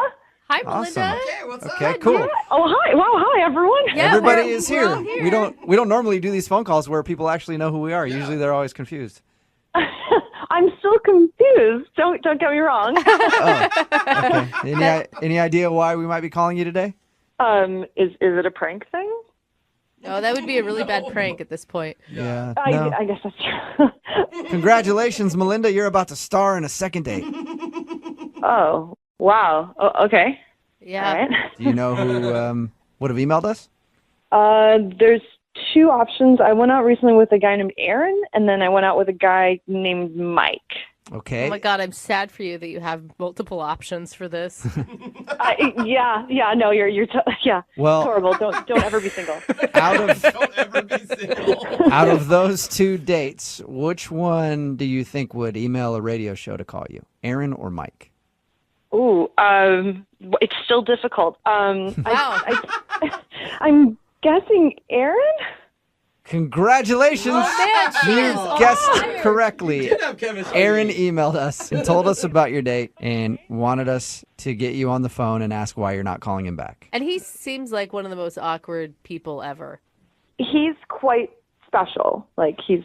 Hi,
Awesome.
Melinda.
Okay, what's up?
Okay, cool.
Oh, hi. Wow, hi, everyone.
Yeah,
Everybody
we're-
is
we're
here.
all here.
We don't normally do these phone calls where people actually know who we are. Usually they're always confused.
I'm still confused. Don't get me wrong.
Oh, okay. Any idea why we might be calling you today?
Is it a prank thing?
Oh, that would be a really bad prank at this point.
Yeah.
I
No.
guess that's true.
Congratulations, Melinda. You're about to star in a second date.
Oh, wow. Okay.
Yeah.
All right.
Do you know who would have emailed us?
There's two options. I went out recently with a guy named Aaron, and then I went out with a guy named Mike.
Okay.
Oh my God, I'm sad for you that you have multiple options for this.
Yeah. No, you're yeah.
Well-
It's horrible. Don't ever be single.
Out of those two dates, which one do you think would email a radio show to call you, Aaron or Mike?
Ooh, it's still difficult.
Wow.
I'm guessing Aaron.
Congratulations!
Oh, man, she
You
is on
guessed
fire.
correctly.
did have chemistry.
Aaron emailed us and told us about your date and wanted us to get you on the phone and ask why you're not calling him back.
And he seems like one of the most awkward people ever.
He's quite special. Like he's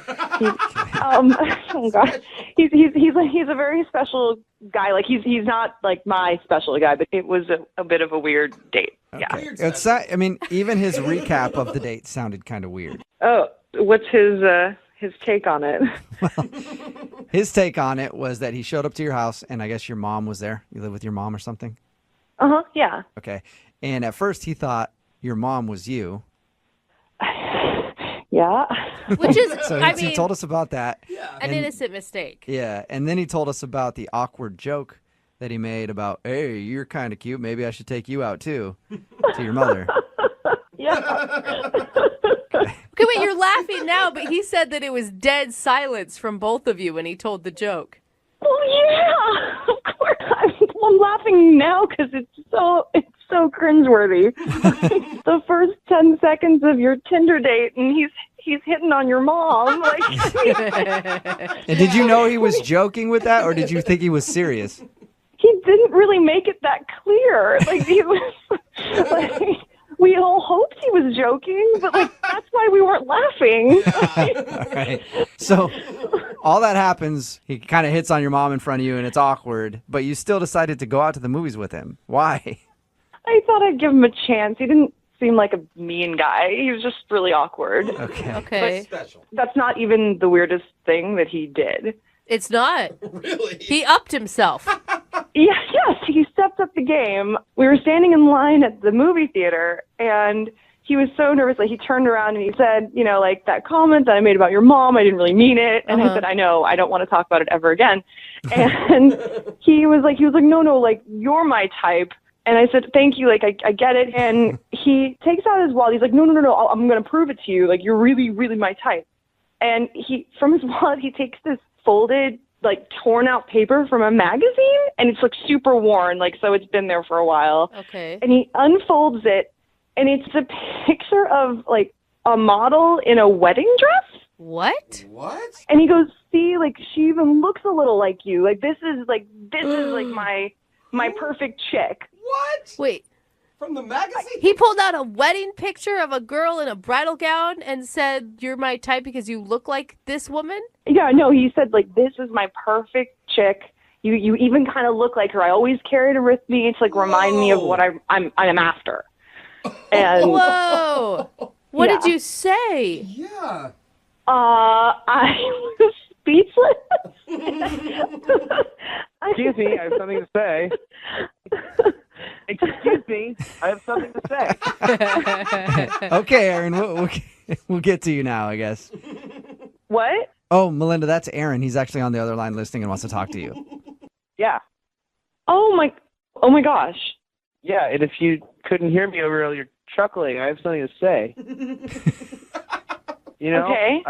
oh god, he's a very special guy. Like he's not like my special guy, but it was a bit of a weird date.
Okay. I mean, even his recap of the date sounded kind of weird.
Oh, what's his take on it?
His take on it was that he showed up to your house, and I guess your mom was there. You live with your mom or something?
Yeah.
Okay. And at first he thought your mom was you.
Yeah.
Which is,
So
I
he
mean,
told us about that.
an innocent mistake.
Yeah, and then he told us about the awkward joke that he made about, hey, you're kind of cute. Maybe I should take you out too, to your mother.
Yeah.
Okay, wait, you're laughing now, but he said that it was dead silence from both of you when he told the joke.
Oh yeah, of course. I'm laughing now because it's so cringeworthy. The first 10 seconds of your Tinder date, and he's hitting on your mom. Like,
And did you know he was joking with that, or did you think he was serious?
he didn't really make it that clear. Like he was like. We all hoped he was joking, but like that's why we weren't laughing.
All right. So all that happens, he kind of hits on your mom in front of you, and it's awkward, but you still decided to go out to the movies with him. Why?
I thought I'd give him a chance. He didn't seem like a mean guy. He was just really awkward.
Okay.
Okay.
Special.
That's not even the weirdest thing that he did.
It's not.
Really?
He upped himself.
Yes, he stepped up the game. We were standing in line at the movie theater, and he was so nervous that he turned around and he said, you know, like that comment that I made about your mom, I didn't really mean it. And I said, I know, I don't want to talk about it ever again. And he was like, no, like you're my type. And I said, thank you, like I get it. And he takes out his wallet. He's like, no, I'm going to prove it to you. Like you're really, really my type. And from his wallet, he takes this folded, like torn out paper from a magazine, and it's like super worn, like so it's been there for a while.
Okay.
And he unfolds it, and it's a picture of like a model in a wedding dress.
What?
What?
And he goes, see, like she even looks a little like you. Like this is like my perfect chick.
What?
Wait.
From the magazine?
He pulled out a wedding picture of a girl in a bridal gown and said, you're my type because you look like this woman?
Yeah, no, he said, like, this is my perfect chick. You even kind of look like her. I always carried her with me to, like, remind me of what I'm after. And
Whoa. What did you say?
Yeah.
I was speechless.
Excuse me, I have something to say. Excuse me, I have something to say.
Okay, Aaron, we'll get to you now, I guess.
What?
Oh, Melinda, that's Aaron. He's actually on the other line listening and wants to talk to you.
Yeah.
Oh my gosh.
Yeah, and if you couldn't hear me over all your chuckling, I have something to say. You know,
Okay.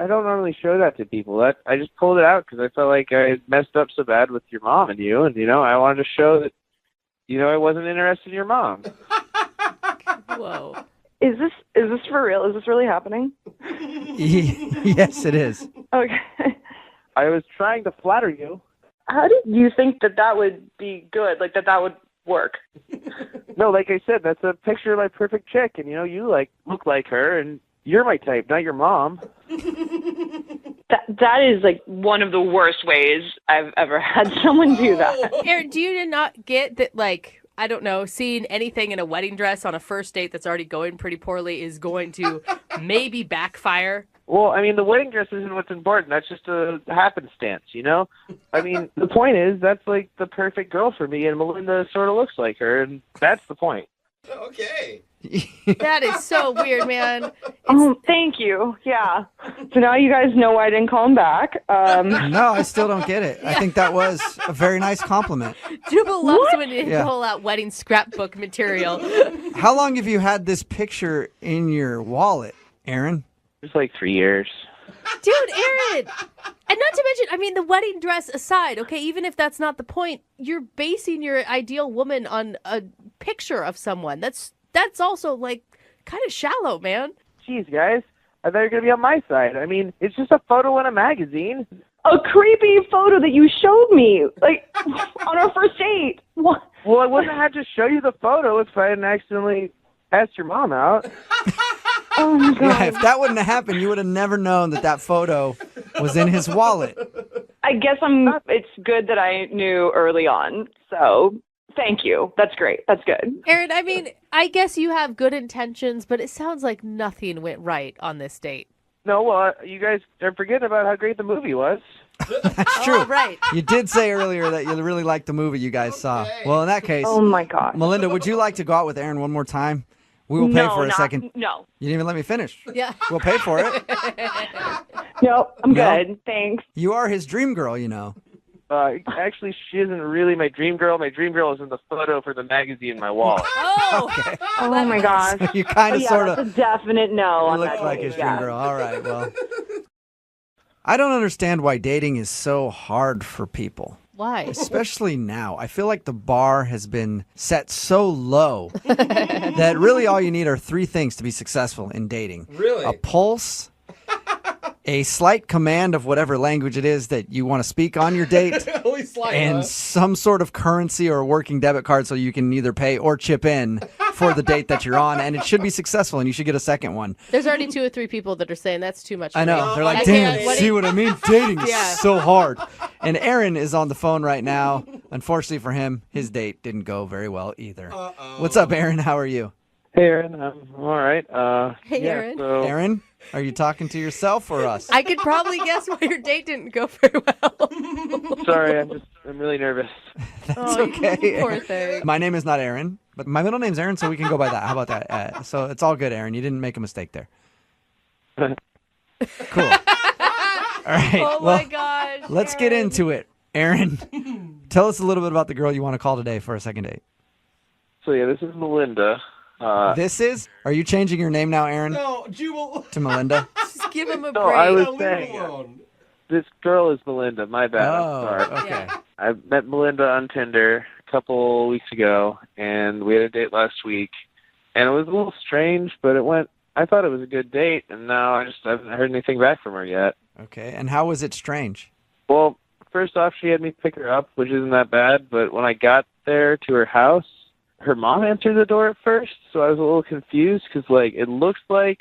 I don't normally show that to people. I just pulled it out because I felt like I had messed up so bad with your mom and you, and I wanted to show that, I wasn't interested in your mom.
Whoa.
Is this for real? Is this really happening?
Yes, it is.
Okay.
I was trying to flatter you.
How did you think that would be good? Like that would work?
No, like I said, that's a picture of my perfect chick, and you look like her, and you're my type, not your mom.
That is like one of the worst ways I've ever had someone do that.
Aaron, do you not get that, like, I don't know, seeing anything in a wedding dress on a first date that's already going pretty poorly is going to maybe backfire
Well, I mean, the wedding dress isn't what's important. That's just a happenstance, you know? I mean, the point is, that's like the perfect girl for me, and Melinda sort of looks like her, and that's the point.
Okay.
That is so weird, man.
Oh, thank you. Yeah. So now you guys know why I didn't call him back.
No, I still don't get it. I think that was a very nice compliment.
Jubal loves when you
Yeah.
pull out wedding scrapbook material.
How long have you had this picture in your wallet, Aaron?
It's like 3 years.
Dude, Aaron! And not to mention, I mean, the wedding dress aside, okay, even if that's not the point, you're basing your ideal woman on a picture of someone. That's also, like, kind of shallow, man.
Jeez, guys. I thought you were going to be on my side. I mean, it's just a photo in a magazine.
A creepy photo that you showed me, like, on our first date. What?
Well, I wouldn't have had to show you the photo if I hadn't accidentally asked your mom out.
Oh, my God.
Yeah, if that wouldn't have happened, you would have never known that photo was in his wallet.
I guess it's good that I knew early on, so thank you. That's great. That's good.
Aaron, I mean, I guess you have good intentions, but it sounds like nothing went right on this date.
No, well, you guys are forgetting about how great the movie was.
That's true.
Oh, right.
You did say earlier that you really liked the movie you guys saw. Well, in that case,
Oh, my God.
Melinda, would you like to go out with Aaron one more time? We will pay for a second.
No.
You didn't even let me finish.
Yeah.
We'll pay for it.
No, I'm
No?
good. Thanks.
You are his dream girl, you know.
Actually, she isn't really my dream girl. My dream girl is in the photo for the magazine in my wallet.
Oh!
Okay.
Oh, my gosh.
You kind of
yeah,
sort
that's
of
a definite no on
look
that
like
date,
his dream
yeah.
girl. All right, well. I don't understand why dating is so hard for people.
Why?
Especially now. I feel like the bar has been set so low that really all you need are 3 things to be successful in dating.
Really?
A pulse, a slight command of whatever language it is that you want to speak on your date,
Only slight,
and
huh?
some sort of currency or a working debit card so you can either pay or chip in for the date that you're on, and it should be successful, and you should get a second one.
There's already 2 or 3 people that are saying that's too much for
I know.
me.
They're like,
I
damn,
can't-
see what I mean? Dating is
Yeah.
so hard. And Aaron is on the phone right now. Unfortunately for him, his date didn't go very well either. What's up, Aaron? How are you?
Hey, Aaron. I'm all right.
Hey,
yeah,
Aaron.
So,
Aaron, are you talking to yourself or us?
I could probably guess why your date didn't go very well.
sorry, I'm really nervous.
That's okay.
Poor thing.
My name is not Aaron, but my middle name's Aaron, so we can go by that. How about that? So it's all good, Aaron. You didn't make a mistake there. Cool. All right.
Oh,
well,
my gosh.
let's get into it. Aaron, tell us a little bit about the girl you want to call today for a second date.
So, yeah, this is Melinda.
This is? Are you changing your name now, Aaron,
No, Jubal.
to Melinda?
Just give him a
No,
break.
I was
Leave
saying,
him alone.
this girl is Melinda. My bad.
Oh,
I'm sorry.
okay.
I met Melinda on Tinder a couple weeks ago, and we had a date last week. And it was a little strange, but I thought it was a good date, and now I haven't heard anything back from her yet.
Okay. And how was it strange?
Well, first off, she had me pick her up, which isn't that bad, but when I got there to her house, her mom answered the door at first, so I was a little confused because, like, it looks like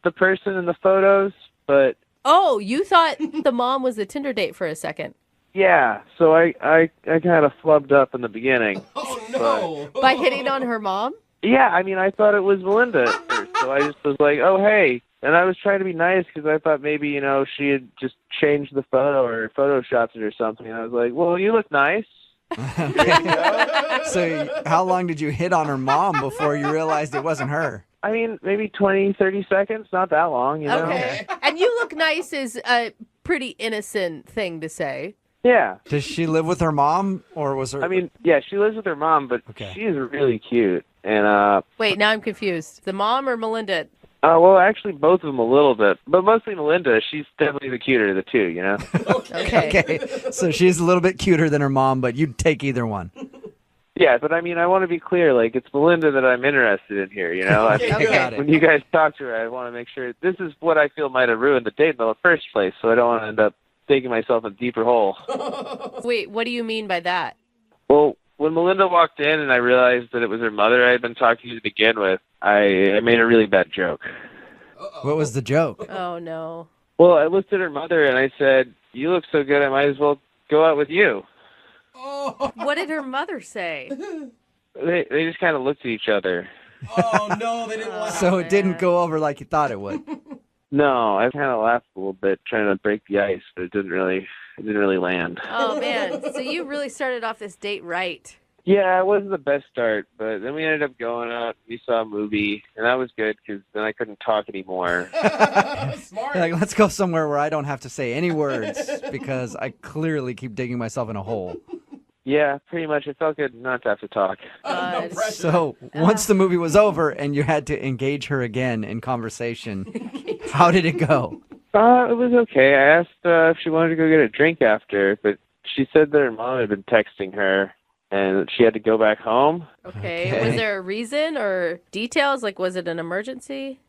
the person in the photos, but
Oh, you thought the mom was the Tinder date for a second.
yeah, so I kind of flubbed up in the beginning.
Oh, no.
By hitting on her mom?
Yeah, I mean, I thought it was Melinda at first, so I just was like, oh, hey. And I was trying to be nice because I thought maybe, you know, she had just changed the photo or photoshopped it or something. And I was like, well, you look nice.
So how long did you hit on her mom before you realized it wasn't her?
I mean, maybe 20, 30 seconds, not that long, you know?
Okay. And you look nice is a pretty innocent thing to say.
Yeah.
Does she live with her mom or was her...
I mean, yeah, she lives with her mom, but she's really cute. And,
Wait, now I'm confused. The mom or Melinda?
well, actually, both of them a little bit, but mostly Melinda. She's definitely the cuter of the two, you know?
Okay.
Okay, so she's a little bit cuter than her mom, but you'd take either one.
Yeah, but I mean, I want to be clear. Like, it's Melinda that I'm interested in here, you know? I mean,
Okay.
Got it.
when you guys talk to her, I want to make sure this is what I feel might have ruined the date in the first place, so I don't want to end up digging myself a deeper hole.
Wait, what do you mean by that?
Well, when Melinda walked in and I realized that it was her mother I had been talking to begin with, I made a really bad joke.
What was the joke?
Oh, no.
Well, I looked at her mother and I said, you look so good, I might as well go out with you.
What did her mother say?
They just kind of looked at each other.
Oh, no, they didn't want
So it didn't go over like you thought it would.
No, I kind of laughed a little bit trying to break the ice, but it didn't really land.
Oh, man. So you really started off this date right.
Yeah, it wasn't the best start, but then we ended up going out. We saw a movie, and that was good because then I couldn't talk anymore.
You're like, let's go somewhere where I don't have to say any words because I clearly keep digging myself in a hole.
Yeah, pretty much. It felt good not to have to talk.
So once the movie was over and you had to engage her again in conversation, how did it go?
It was okay. I asked if she wanted to go get a drink after, but she said that her mom had been texting her and she had to go back home.
Okay. Was there a reason or details? Like, was it an emergency?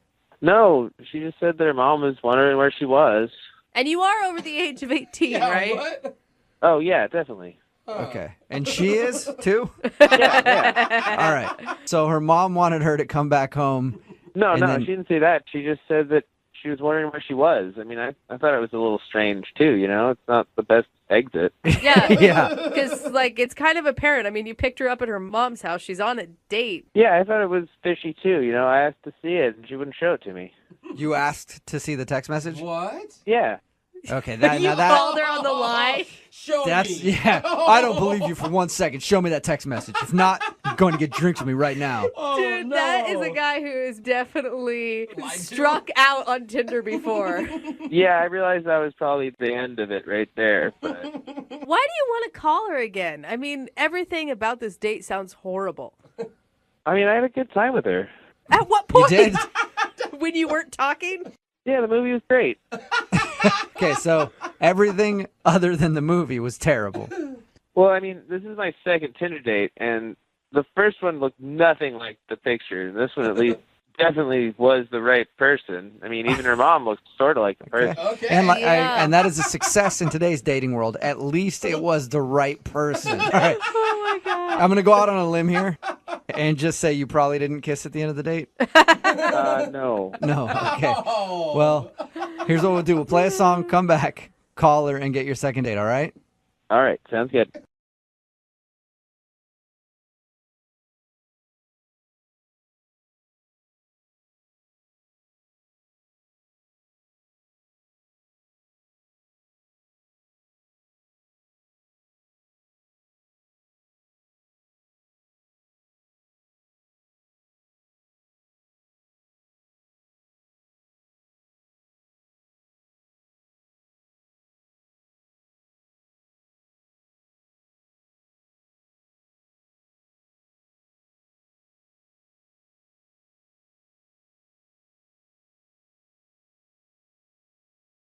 No, she just said that her mom was wondering where she was.
And you are over the age of 18, right?
What?
Oh, yeah, definitely.
Okay. And she is, too?
Yeah.
All right. So her mom wanted her to come back home.
No,
then-
she didn't say that. She just said that she was wondering where she was. I mean, I thought it was a little strange, too, you know? It's not the best exit.
Yeah.
Yeah.
Because, like, it's kind of apparent. I mean, you picked her up at her mom's house. She's on a date.
Yeah, I thought it was fishy, too. You know, I asked to see it, and she wouldn't show it to me.
You asked to see the text message?
What?
Yeah.
Okay,
You called her on the line?
That's, yeah. I don't believe you for 1 second. Show me that text message. If not, I'm going to get drinks with me right now.
Dude, that is a guy who is definitely struck out on Tinder before.
Yeah, I realized that was probably the end of it right there. But
Why do you want to call her again? I mean, everything about this date sounds horrible.
I mean, I had a good time with her.
At what point?
You did?
When you weren't talking?
Yeah, the movie was great.
Okay, so everything other than the movie was terrible.
Well, I mean, this is my second Tinder date, and the first one looked nothing like the picture. This one, at least, definitely was the right person. I mean, even her mom looked sort of like the person.
Okay.
And and that is a success in today's dating world. At least it was the right person. All right.
Oh, my God.
I'm going to go out on a limb here and just say you probably didn't kiss at the end of the date.
No.
No. Okay. Well, here's what we'll do. We'll play a song, come back, call her, and get your second date, all right?
All right, sounds good.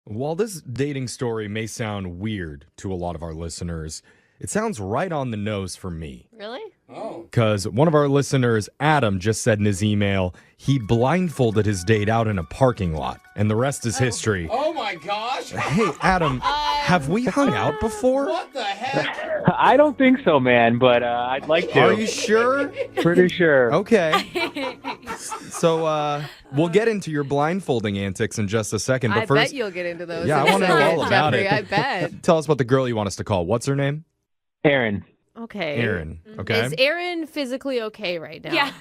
While this dating story may sound weird to a lot of our listeners, it sounds right on the nose for me.
Really?
Oh.
Because one of our listeners, Adam, just said in his email he blindfolded his date out in a parking lot, and the rest is history.
Oh, my gosh.
Hey, Adam, have we hung out before?
What the heck?
I don't think so, man, but I'd like to.
Are you sure?
Pretty sure.
Okay. So, we'll get into your blindfolding antics in just a second. But
I
first,
bet you'll get into those.
yeah,
in
I
a
want to know
second,
all about
Jeffrey,
it.
I bet.
Tell us about the girl you want us to call. What's her name?
Aaron.
Okay.
Aaron. Okay.
Is Aaron physically okay right now?
Yeah.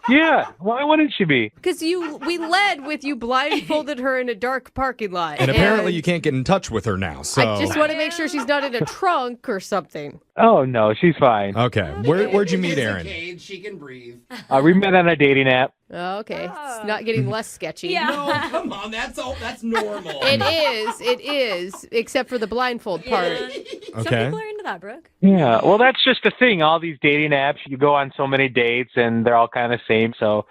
Yeah. Why wouldn't she be?
Because we led with you blindfolded her in a dark parking lot.
And apparently you can't get in touch with her now. So
I just want to make sure she's not in a trunk or something.
Oh, no, she's fine.
Okay. Where'd you meet
She's in a
Aaron?
cage, she can breathe.
We met on a dating app.
Oh, okay. It's not getting less sketchy.
Yeah.
No, come on, that's normal.
It is, except for the blindfold part.
Some
Okay.
people are into that, Brooke.
Yeah, well, that's just the thing. All these dating apps, you go on so many dates, and they're all kind of same. So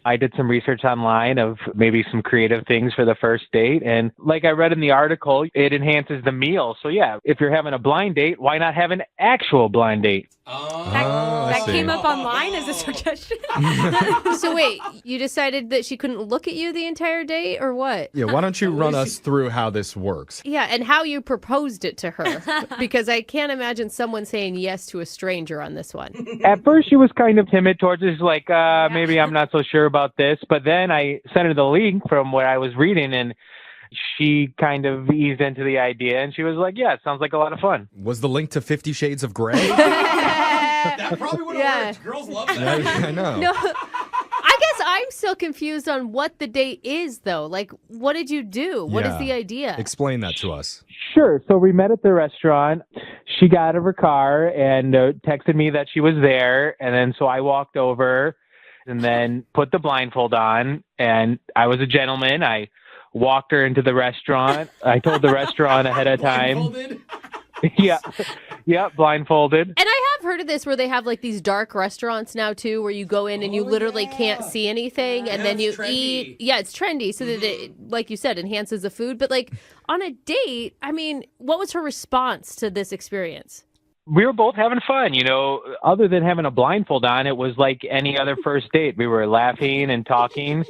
I did some research online of maybe some creative things for the first date. And like I read in the article, it enhances the meal. So yeah, if you're having a blind date, why not have an actual blind date?
That came up online as a suggestion.
So wait, you decided that she couldn't look at you the entire day, or what?
Yeah, why don't you run us through how this works?
Yeah, and how you proposed it to her. Because I can't imagine someone saying yes to a stranger on this one.
At first, she was kind of timid towards this, like, maybe I'm not so sure about this. But then I sent her the link from what I was reading, and she kind of eased into the idea, and she was like, yeah, it sounds like a lot of fun.
Was the link to 50 Shades of Grey?
That probably would have worked. Girls love that.
I know.
No, I guess I'm still confused on what the date is, though. Like, what did you do? What is
Yeah.
the idea?
Explain that to us.
Sure. So we met at the restaurant. She got out of her car and texted me that she was there. And then so I walked over and then put the blindfold on. And I was a gentleman. I walked her into the restaurant. I told the restaurant ahead of time. Yeah, blindfolded.
And I have heard of this where they have like these dark restaurants now too, where you go in and you literally can't see anything, and then you eat. Yeah, it's trendy, so that it, like you said, enhances the food. But like on a date, I mean, what was her response to this experience?
We were both having fun, other than having a blindfold on, it was like any other first date. We were laughing and talking.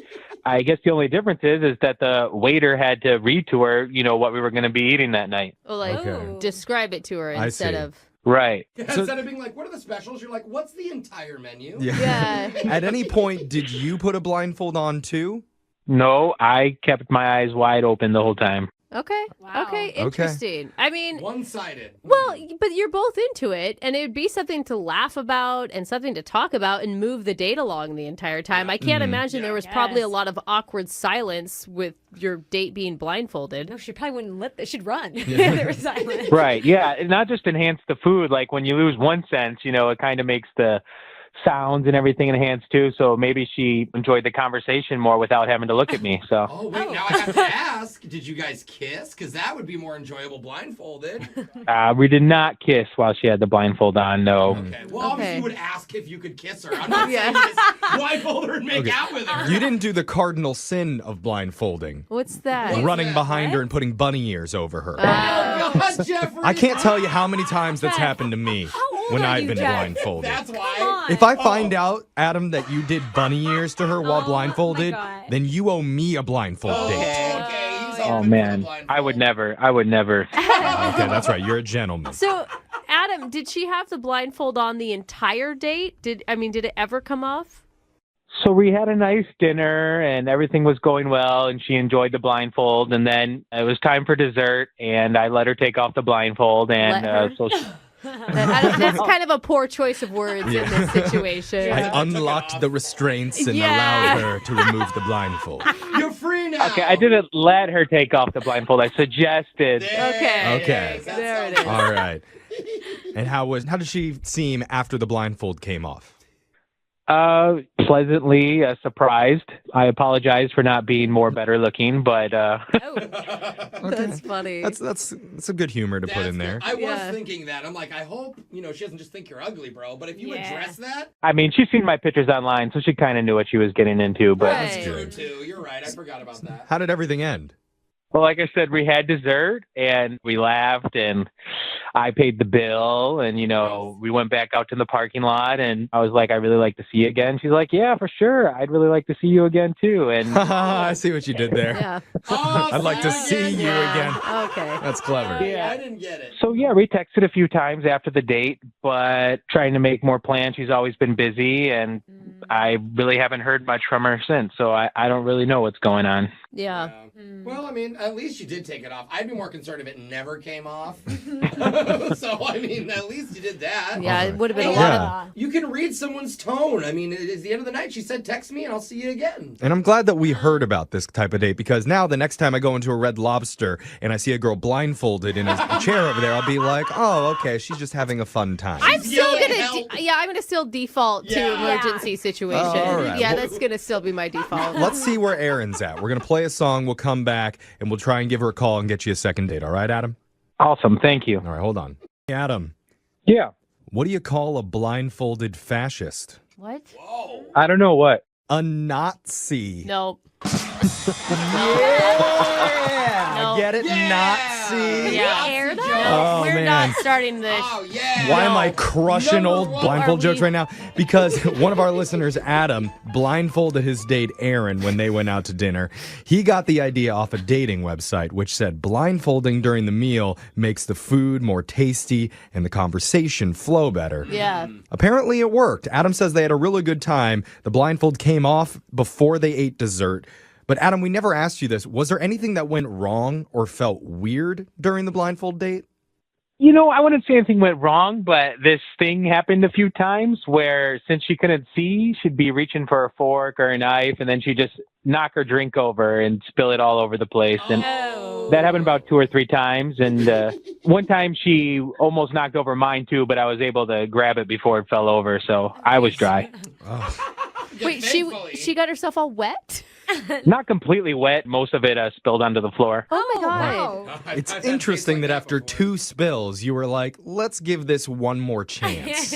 I guess the only difference is that the waiter had to read to her, what we were going to be eating that night.
Or like describe it to her
I
instead
see.
of.
Right.
Instead of being like, what are the specials? You're like, what's the entire menu?
Yeah. At any point, did you put a blindfold on too?
No, I kept my eyes wide open the whole time.
Okay. Okay. Interesting. I mean,
one-sided.
Well, but you're both into it, and it would be something to laugh about and something to talk about and move the date along the entire time. I can't imagine there was probably a lot of awkward silence with your date being blindfolded.
No, she probably wouldn't she'd run.
Yeah.
There was silence.
Right. Yeah. It not just enhance the food. Like when you lose one sense, it kind of makes the sounds and everything enhanced too. So maybe she enjoyed the conversation more without having to look at me. So.
Oh, wait, now I have to ask, did you guys kiss? Because that would be more enjoyable blindfolded.
We did not kiss while she had the blindfold on. No.
Okay. Well, obviously you would ask if you could kiss her. I'm not saying just blindfold her and make out with her.
You didn't do the cardinal sin of blindfolding.
What's that?
Running behind her and putting bunny ears over her.
Oh, God, Jeffrey.
I can't tell you how many times that's happened to me when I've been blindfolded.
That's why.
If I find out, Adam, that you did bunny ears to her while blindfolded, then you owe me a blindfold date.
Oh man, I would never.
Okay, that's right. You're a gentleman.
So, Adam, did she have the blindfold on the entire date? Did it ever come off?
So we had a nice dinner and everything was going well and she enjoyed the blindfold, and then it was time for dessert and I let her take off the blindfold and so she,
That's kind of a poor choice of words in this situation.
I unlocked the restraints and allowed her to remove the blindfold.
You're free now.
Okay, I didn't let her take off the blindfold. I suggested.
Okay. There it is.
All right. And how did she seem after the blindfold came off?
Pleasantly surprised. I apologize for not being more better looking, but
That's funny.
That's a good humor to put in there.
I was thinking that. I'm like, I hope, she doesn't just think you're ugly, bro. But if you address that.
I mean, she's seen my pictures online, so she kind of knew what she was getting into. But
That's true, too. You're right. I forgot about that.
How did everything end?
Well, like I said, we had dessert and we laughed and I paid the bill and, we went back out to the parking lot and I was like, I really like to see you again. She's like, yeah, for sure. I'd really like to see you again, too. And
I see what you did there.
Yeah.
I'd like to see you again.
Okay.
That's clever.
Yeah.
I didn't get it.
So, yeah, we texted a few times after the date, but trying to make more plans. She's always been busy and I really haven't heard much from her since. So I don't really know what's going on.
Yeah.
Well, I mean, at least you did take it off. I'd be more concerned if it never came off. So, I mean, at least you did that.
Yeah, it would have been a lot of...
You can read someone's tone. I mean, it's the end of the night. She said, text me and I'll see you again.
And I'm glad that we heard about this type of date, because now the next time I go into a Red Lobster and I see a girl blindfolded in a chair over there, I'll be like, oh, okay, she's just having a fun time.
I'm still gonna still default to emergency situation.
All right.
Yeah,
Well-
that's gonna still be my default.
Let's see where Erin's at. We're going to play a song. We'll come back and we'll try and give her a call and get you a second date. All right, Adam?
Awesome. Thank you.
All right, hold on. Hey, Adam.
Yeah.
What do you call a blindfolded fascist?
What?
I don't know what.
A Nazi.
Nope.
Yeah! Get it? Nazi?
Yeah.
Oh,
We're
man.
not starting this.
Why am I crushing old blindfold jokes right now? Because one of our listeners, Adam, blindfolded his date, Erin, when they went out to dinner. He got the idea off a dating website, which said blindfolding during the meal makes the food more tasty and the conversation flow better.
Yeah.
Apparently it worked. Adam says they had a really good time. The blindfold came off before they ate dessert. But Adam, we never asked you this. Was there anything that went wrong or felt weird during the blindfold date?
I wouldn't say anything went wrong, but this thing happened a few times where since she couldn't see, she'd be reaching for a fork or a knife, and then she'd just knock her drink over and spill it all over the place. And that happened about 2 or 3 times. And one time she almost knocked over mine, too, but I was able to grab it before it fell over, so I was dry.
Wait, she got herself all wet?
Not completely wet. Most of it spilled onto the floor.
Oh my God.
Wow. It's interesting that after 2 spills, you were like, let's give this one more chance.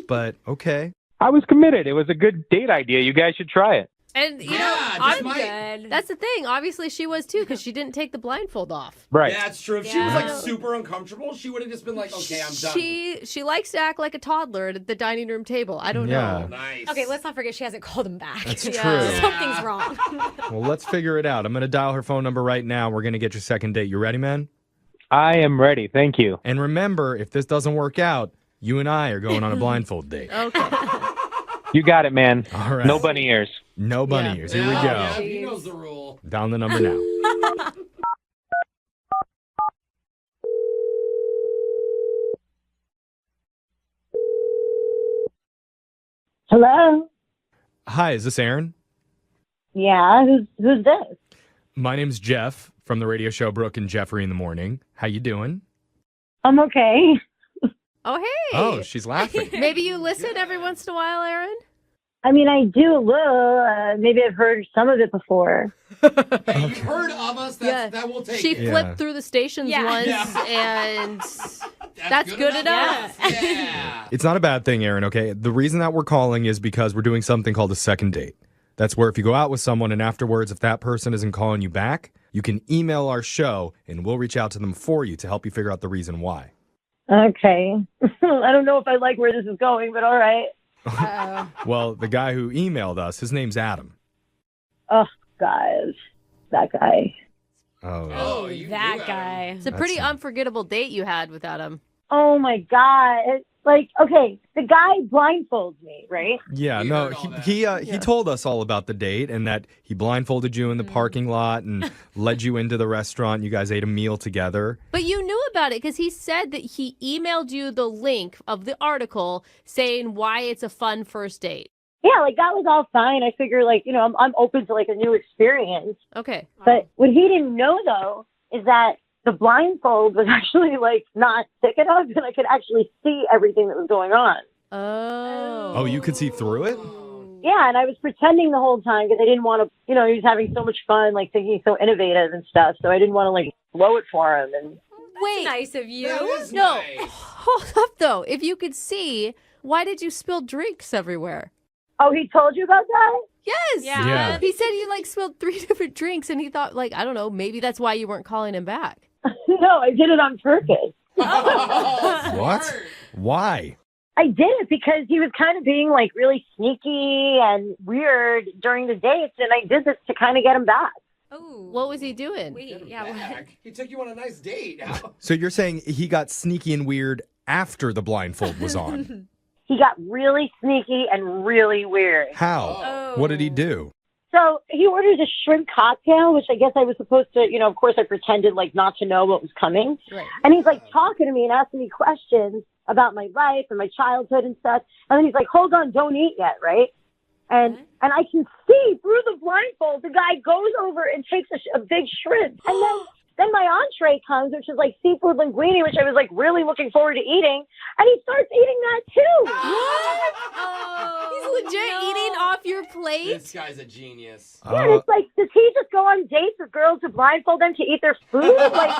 But okay.
I was committed. It was a good date idea. You guys should try it.
And, I'm good. That's the thing. Obviously, she was too, because she didn't take the blindfold off.
Right.
Yeah, that's true. If she was like super uncomfortable, she would have just been like, okay, I'm done.
She likes to act like a toddler at the dining room table. I don't know.
Nice.
Okay, let's not forget she hasn't called him back.
That's true.
Something's wrong.
Well, let's figure it out. I'm going to dial her phone number right now. We're going to get your second date. You ready, man?
I am ready. Thank you.
And remember, if this doesn't work out, you and I are going on a blindfold date.
Okay.
You got it, man.
All right.
No bunny ears.
No bunny ears. Here we go.
Yeah, he knows the rule.
Down the number now.
Hello?
Hi, is this Aaron?
Yeah, who's this?
My name's Jeff from the radio show Brooke and Jeffrey in the Morning. How you doing?
I'm okay.
Oh, hey.
Oh, she's laughing.
Maybe you listen every once in a while, Aaron?
I mean, I do a little. Maybe I've heard some of it before.
Hey, you've heard of us. That will take
She
it.
flipped through the stations once, and that's good enough.
Yeah.
It's not a bad thing, Aaron, okay? The reason that we're calling is because we're doing something called a second date. That's where if you go out with someone and afterwards, if that person isn't calling you back, you can email our show and we'll reach out to them for you to help you figure out the reason why.
Okay. I don't know if I like where this is going, but all right.
Well, the guy who emailed us, his name's Adam.
Oh, guys. That guy.
Oh,
that guy.
It's a pretty unforgettable date you had with Adam.
Oh, my God. Like, okay, the guy blindfolds me, right?
Yeah, no, he told us all about the date and that he blindfolded you in the parking lot and led you into the restaurant. You guys ate a meal together.
But you knew about it because he said that he emailed you the link of the article saying why it's a fun first date.
Yeah, like that was all fine. I figure, like, I'm open to like a new experience.
Okay.
But what he didn't know, though, is that the blindfold was actually like not thick enough and I could actually see everything that was going on.
Oh, you could see through it?
Yeah, and I was pretending the whole time because I didn't want to, he was having so much fun, like thinking he's so innovative and stuff. So I didn't want to like blow it for him. And
Wait,
nice of you.
No, hold up though. If you could see, why did you spill drinks everywhere?
Oh, he told you about that?
Yes.
Yeah.
He said you like spilled 3 different drinks and he thought like, I don't know, maybe that's why you weren't calling him back.
No, I did it on purpose.
What? Why?
I did it because he was kind of being like really sneaky and weird during the dates, and I did this to kind of get him back.
Oh,
what was he doing?
Wait, yeah. What?
He took you on a nice date.
So you're saying he got sneaky and weird after the blindfold was on?
He got really sneaky and really weird.
How? What did he do?
So he orders a shrimp cocktail, which I guess I was supposed to, of course I pretended like not to know what was coming.
Right.
And he's like talking to me and asking me questions about my life and my childhood and stuff. And then he's like, hold on, don't eat yet, right? And I can see through the blindfold, the guy goes over and takes a big shrimp. And then my entree comes, which is like seafood linguine, which I was like really looking forward to eating. And he starts eating that too.
He's legit eating off your plate?
This guy's a genius.
Yeah, it's like, does he just go on dates with girls to blindfold them to eat their food? Like,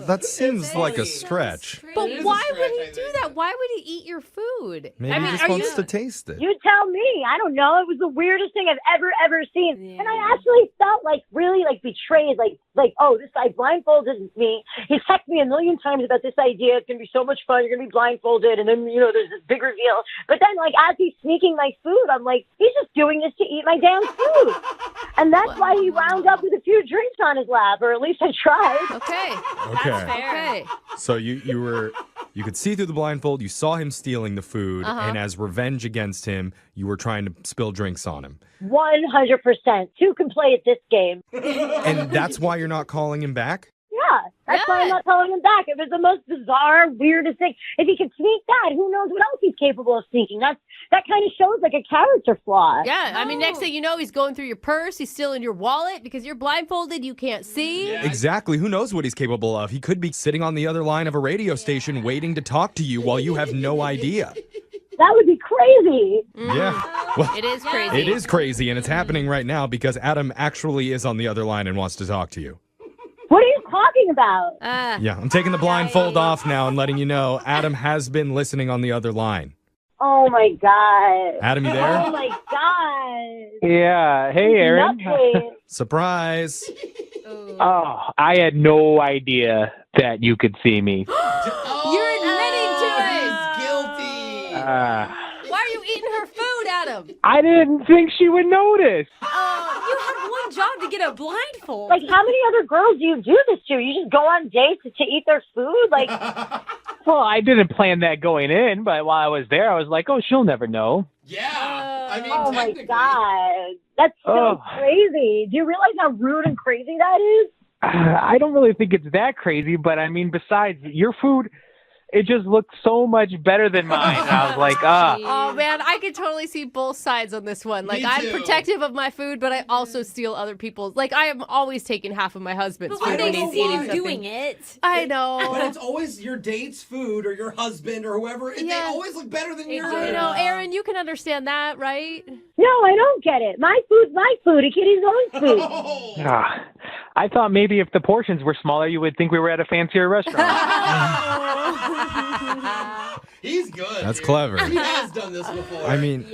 That seems like a stretch.
But why would he do that? Why would he eat your food?
Maybe he just wants to taste it.
you tell me. I don't know. It was the weirdest thing I've ever seen. Yeah. And I actually felt like really like betrayed. Like, oh, this guy blindfolded me. He's texted me a million times about this idea. It's going to be so much fun. You're going to be blindfolded. And then, there's this big reveal. But then, like, as he's sneaking my food, I'm like, he's just doing this to eat my damn food. And that's why he wound up with a few drinks on his lap, or at least I tried.
Okay.
Okay.
Okay.
So you could see through the blindfold, you saw him stealing the food, and as revenge against him, you were trying to spill drinks on him.
100%. Two can play at this game.
And that's why you're not calling him back?
Yeah. That's why I'm not telling him back. It was the most bizarre, weirdest thing. If he could sneak that, who knows what else he's capable of sneaking? That kind of shows like a character flaw.
Yeah, I mean, next thing you know, he's going through your purse. He's stealing your wallet because you're blindfolded. You can't see.
Yeah. Exactly. Who knows what he's capable of? He could be sitting on the other line of a radio station waiting to talk to you while you have no idea.
That would be crazy.
Yeah. Well,
It is crazy.
it is crazy, and it's happening right now because Adam actually is on the other line and wants to talk to you.
What are you talking about?
Yeah, I'm taking the blindfold off now and letting you know Adam has been listening on the other line.
Oh my God.
Adam, you there?
Oh my God.
Yeah. Hey, Aaron.
Surprise.
Oh, I had no idea that you could see me.
You're admitting to it.
Guilty.
Why are you eating her food, Adam?
I didn't think she would notice.
You had one job to get a blindfold.
Like, how many other girls do you do this to? You just go on dates to eat their food? Like,
Well, I didn't plan that going in, but while I was there, I was like, oh, she'll never know.
Yeah. I mean,
oh my God. That's so crazy. Do you realize how rude and crazy that is?
I don't really think it's that crazy, but I mean, besides your food, it just looked so much better than mine. And I was like,
Oh, man, I could totally see both sides on this one. Like, I'm protective of my food, but I also steal other people's. Like, I am always taking half of my husband's
But
food
when
when he's
they see
eating
you
something.
doing it.
I know.
But it's always your date's food or your husband or whoever. They always look better than yours.
You know, Aaron, you can understand that, right?
No, I don't get it. My food's my food. He can eat his own food.
I thought maybe if the portions were smaller, you would think we were at a fancier restaurant.
He's good.
That's clever.
He has done this before.
I mean,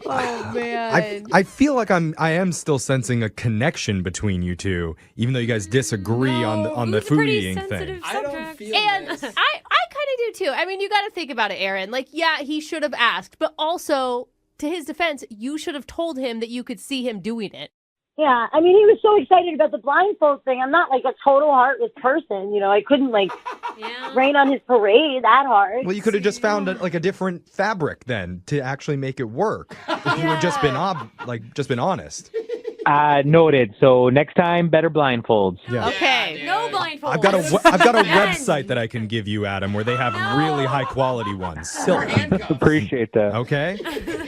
Oh, man.
I feel like I am still sensing a connection between you two, even though you guys disagree on the food eating thing.
I don't feel
And
this.
I kind of do too. I mean, you got to think about it, Aaron. Like, yeah, he should have asked, but also, to his defense, you should have told him that you could see him doing it.
Yeah, I mean, he was so excited about the blindfold thing. I'm not like a total heartless person. You know, I couldn't like rain on his parade that hard.
Well, you could have just found a different fabric then to actually make it work. If you had just been honest.
Noted. So next time, better blindfolds.
Yeah.
Okay.
No blindfold.
I've got a website that I can give you, Adam, where they have really high quality ones. Silk.
Appreciate that.
Okay.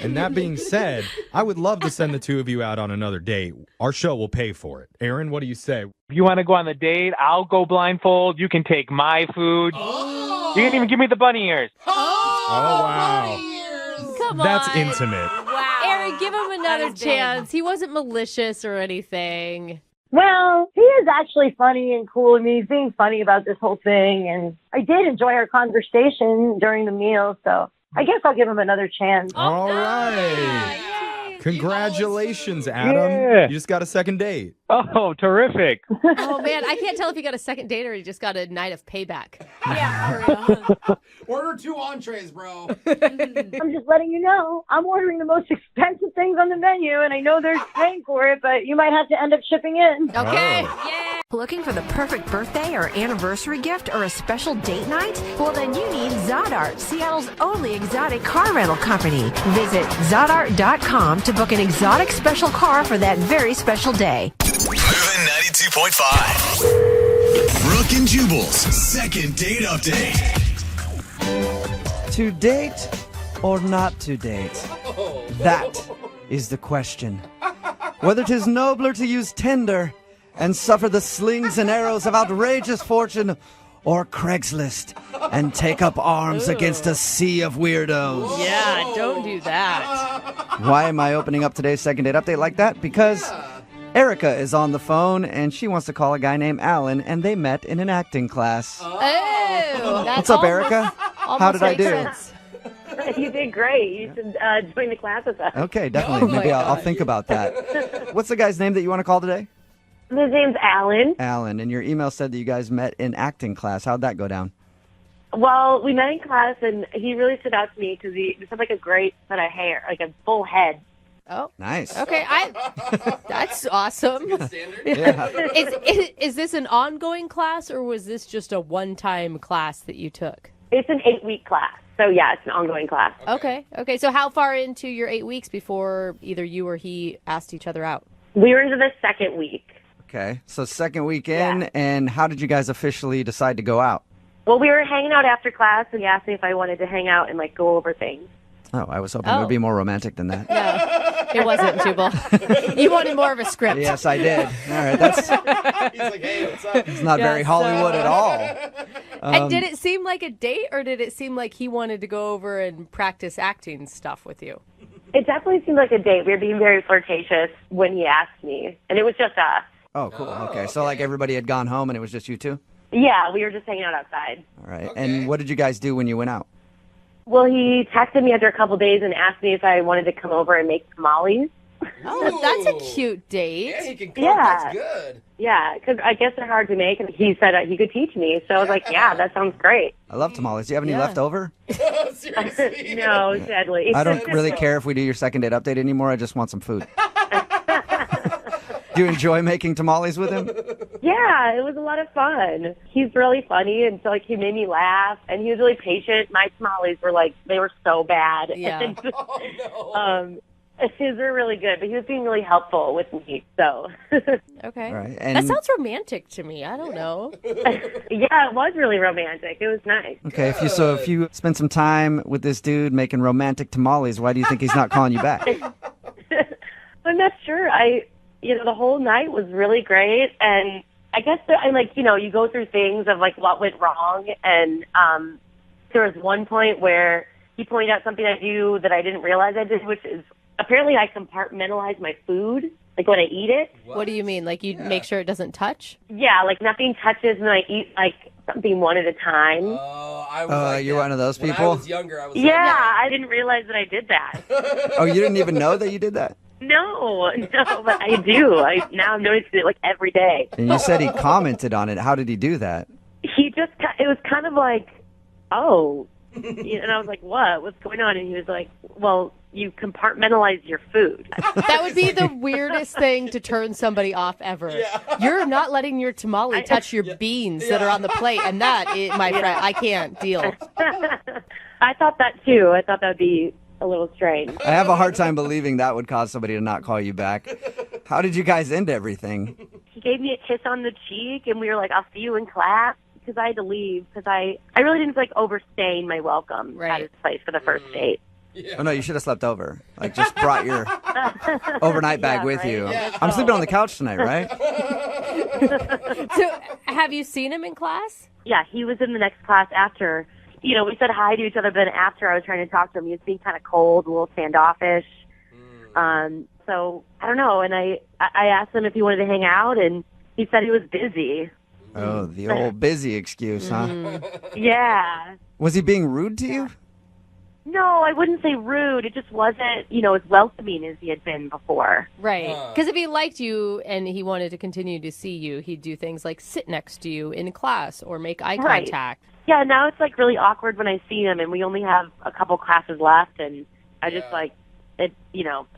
And that being said, I would love to send the two of you out on another date. Our show will pay for it. Aaron, what do you say?
If you want to go on the date, I'll go blindfold. You can take my food. You can even give me the bunny ears.
Oh, wow.
Come
That's
on.
intimate.
Aaron, give him another chance. He wasn't malicious or anything.
Well, he is actually funny and cool. I mean, he's being funny about this whole thing, and I did enjoy our conversation during the meal, so I guess I'll give him another chance.
All right. Congratulations, Adam.
Yeah.
You just got a second date.
Oh, terrific.
Oh, man, I can't tell if he got a second date or he just got a night of payback.
Order 2 entrees, bro.
I'm just letting you know, I'm ordering the most expensive things on the menu, and I know they're paying for it, but you might have to end up shipping in.
Okay.
Looking for the perfect birthday or anniversary gift or a special date night? Well, then you need Zodart, Seattle's only exotic car rental company. Visit Zodart.com to book an exotic special car for that very special day.
Moving 92.5. Brooke and Jubal's second date update.
To date or not to date? That is the question. Whether 'tis nobler to use Tinder and suffer the slings and arrows of outrageous fortune, or Craigslist and take up arms against a sea of weirdos.
Yeah, don't do that.
Why am I opening up today's second date update like that? Because Erica is on the phone and she wants to call a guy named Alan, and they met in an acting class.
Oh,
What's up, Erica? How did I do?
You did great. You should join the class with us.
Okay, definitely. Maybe I'll think about that. What's the guy's name that you want to call today?
His name's Alan.
Alan, and your email said that you guys met in acting class. How'd that go down?
Well, we met in class, and he really stood out to me because he just had like a great set of hair, like a full head.
Oh,
nice.
Okay, that's awesome.
Yeah.
Is this an ongoing class, or was this just a one-time class that you took?
It's an 8-week class. So, yeah, it's an ongoing class.
Okay. So how far into your 8 weeks before either you or he asked each other out?
We were into the second week.
Okay. So second week in, and how did you guys officially decide to go out?
Well, we were hanging out after class, and he asked me if I wanted to hang out and, like, go over things.
Oh, I was hoping it would be more romantic than that.
No, it wasn't, Jubal. You wanted more of a script.
Yes, I did. All right, that's
He's like, hey, what's up?
it's not very Hollywood at all.
And did it seem like a date, or did it seem like he wanted to go over and practice acting stuff with you?
It definitely seemed like a date. We were being very flirtatious when he asked me, and it was just us.
Oh, cool. Okay, so like everybody had gone home and it was just you two?
Yeah, we were just hanging out outside.
All right. And what did you guys do when you went out?
Well, he texted me after a couple days and asked me if I wanted to come over and make tamales.
Oh, that's a cute date.
Yeah, he can cook.
Yeah.
That's good.
Yeah, because I guess they're hard to make, and he said he could teach me. So I was like, yeah, that sounds great.
I love tamales. Do you have any left over?
Seriously?
No, sadly.
I don't really care if we do your second date update anymore. I just want some food. Do you enjoy making tamales with him?
Yeah, it was a lot of fun. He's really funny, and so like he made me laugh, and he was really patient. My tamales were like, they were so bad.
Yeah.
His were really good, but he was being really helpful with me. So
Okay.
All right.
That sounds romantic to me. I don't know.
yeah, it was really romantic. It was nice.
Okay, if you spend some time with this dude making romantic tamales, why do you think he's not calling you back?
I'm not sure. The whole night was really great, and I guess you go through things of like what went wrong, and there was one point where he pointed out something I do that I didn't realize I did, which is apparently I compartmentalize my food, like when I eat it.
What do you mean? Like you make sure it doesn't touch?
Yeah, like nothing touches, and I eat like something one at a time.
You're one of those
When
people?
I was younger, I was
I didn't realize that I did that.
Oh, you didn't even know that you did that?
No, but I do. Now I'm noticing it like every day.
And you said he commented on it. How did he do that?
It was kind of like, oh, and I was like, what? What's going on? And he was like, well, you compartmentalize your food.
That would be the weirdest thing to turn somebody off ever. Yeah. You're not letting your tamale touch your beans that are on the plate, and that, my friend, I can't deal.
I thought that too. I thought that would be a little strange.
I have a hard time believing that would cause somebody to not call you back. How did you guys end everything?
He gave me a kiss on the cheek, and we were like, I'll see you in class, because I had to leave, because I really didn't overstaying my welcome at his place for the first date.
Yeah. Oh, no, you should have slept over. Like, just brought your overnight bag with you.
Yeah.
I'm sleeping on the couch tonight, right?
So, have you seen him in class?
Yeah, he was in the next class after. We said hi to each other, but then after I was trying to talk to him, he was being kind of cold, a little standoffish. So, I don't know, and I asked him if he wanted to hang out, and he said he was busy.
Oh, the old busy excuse, huh?
Yeah.
Was he being rude to you?
No, I wouldn't say rude. It just wasn't, as welcoming as he had been before.
Right. Because if he liked you and he wanted to continue to see you, he'd do things like sit next to you in class or make eye contact.
Yeah, now it's like really awkward when I see him, and we only have a couple classes left, and I just it's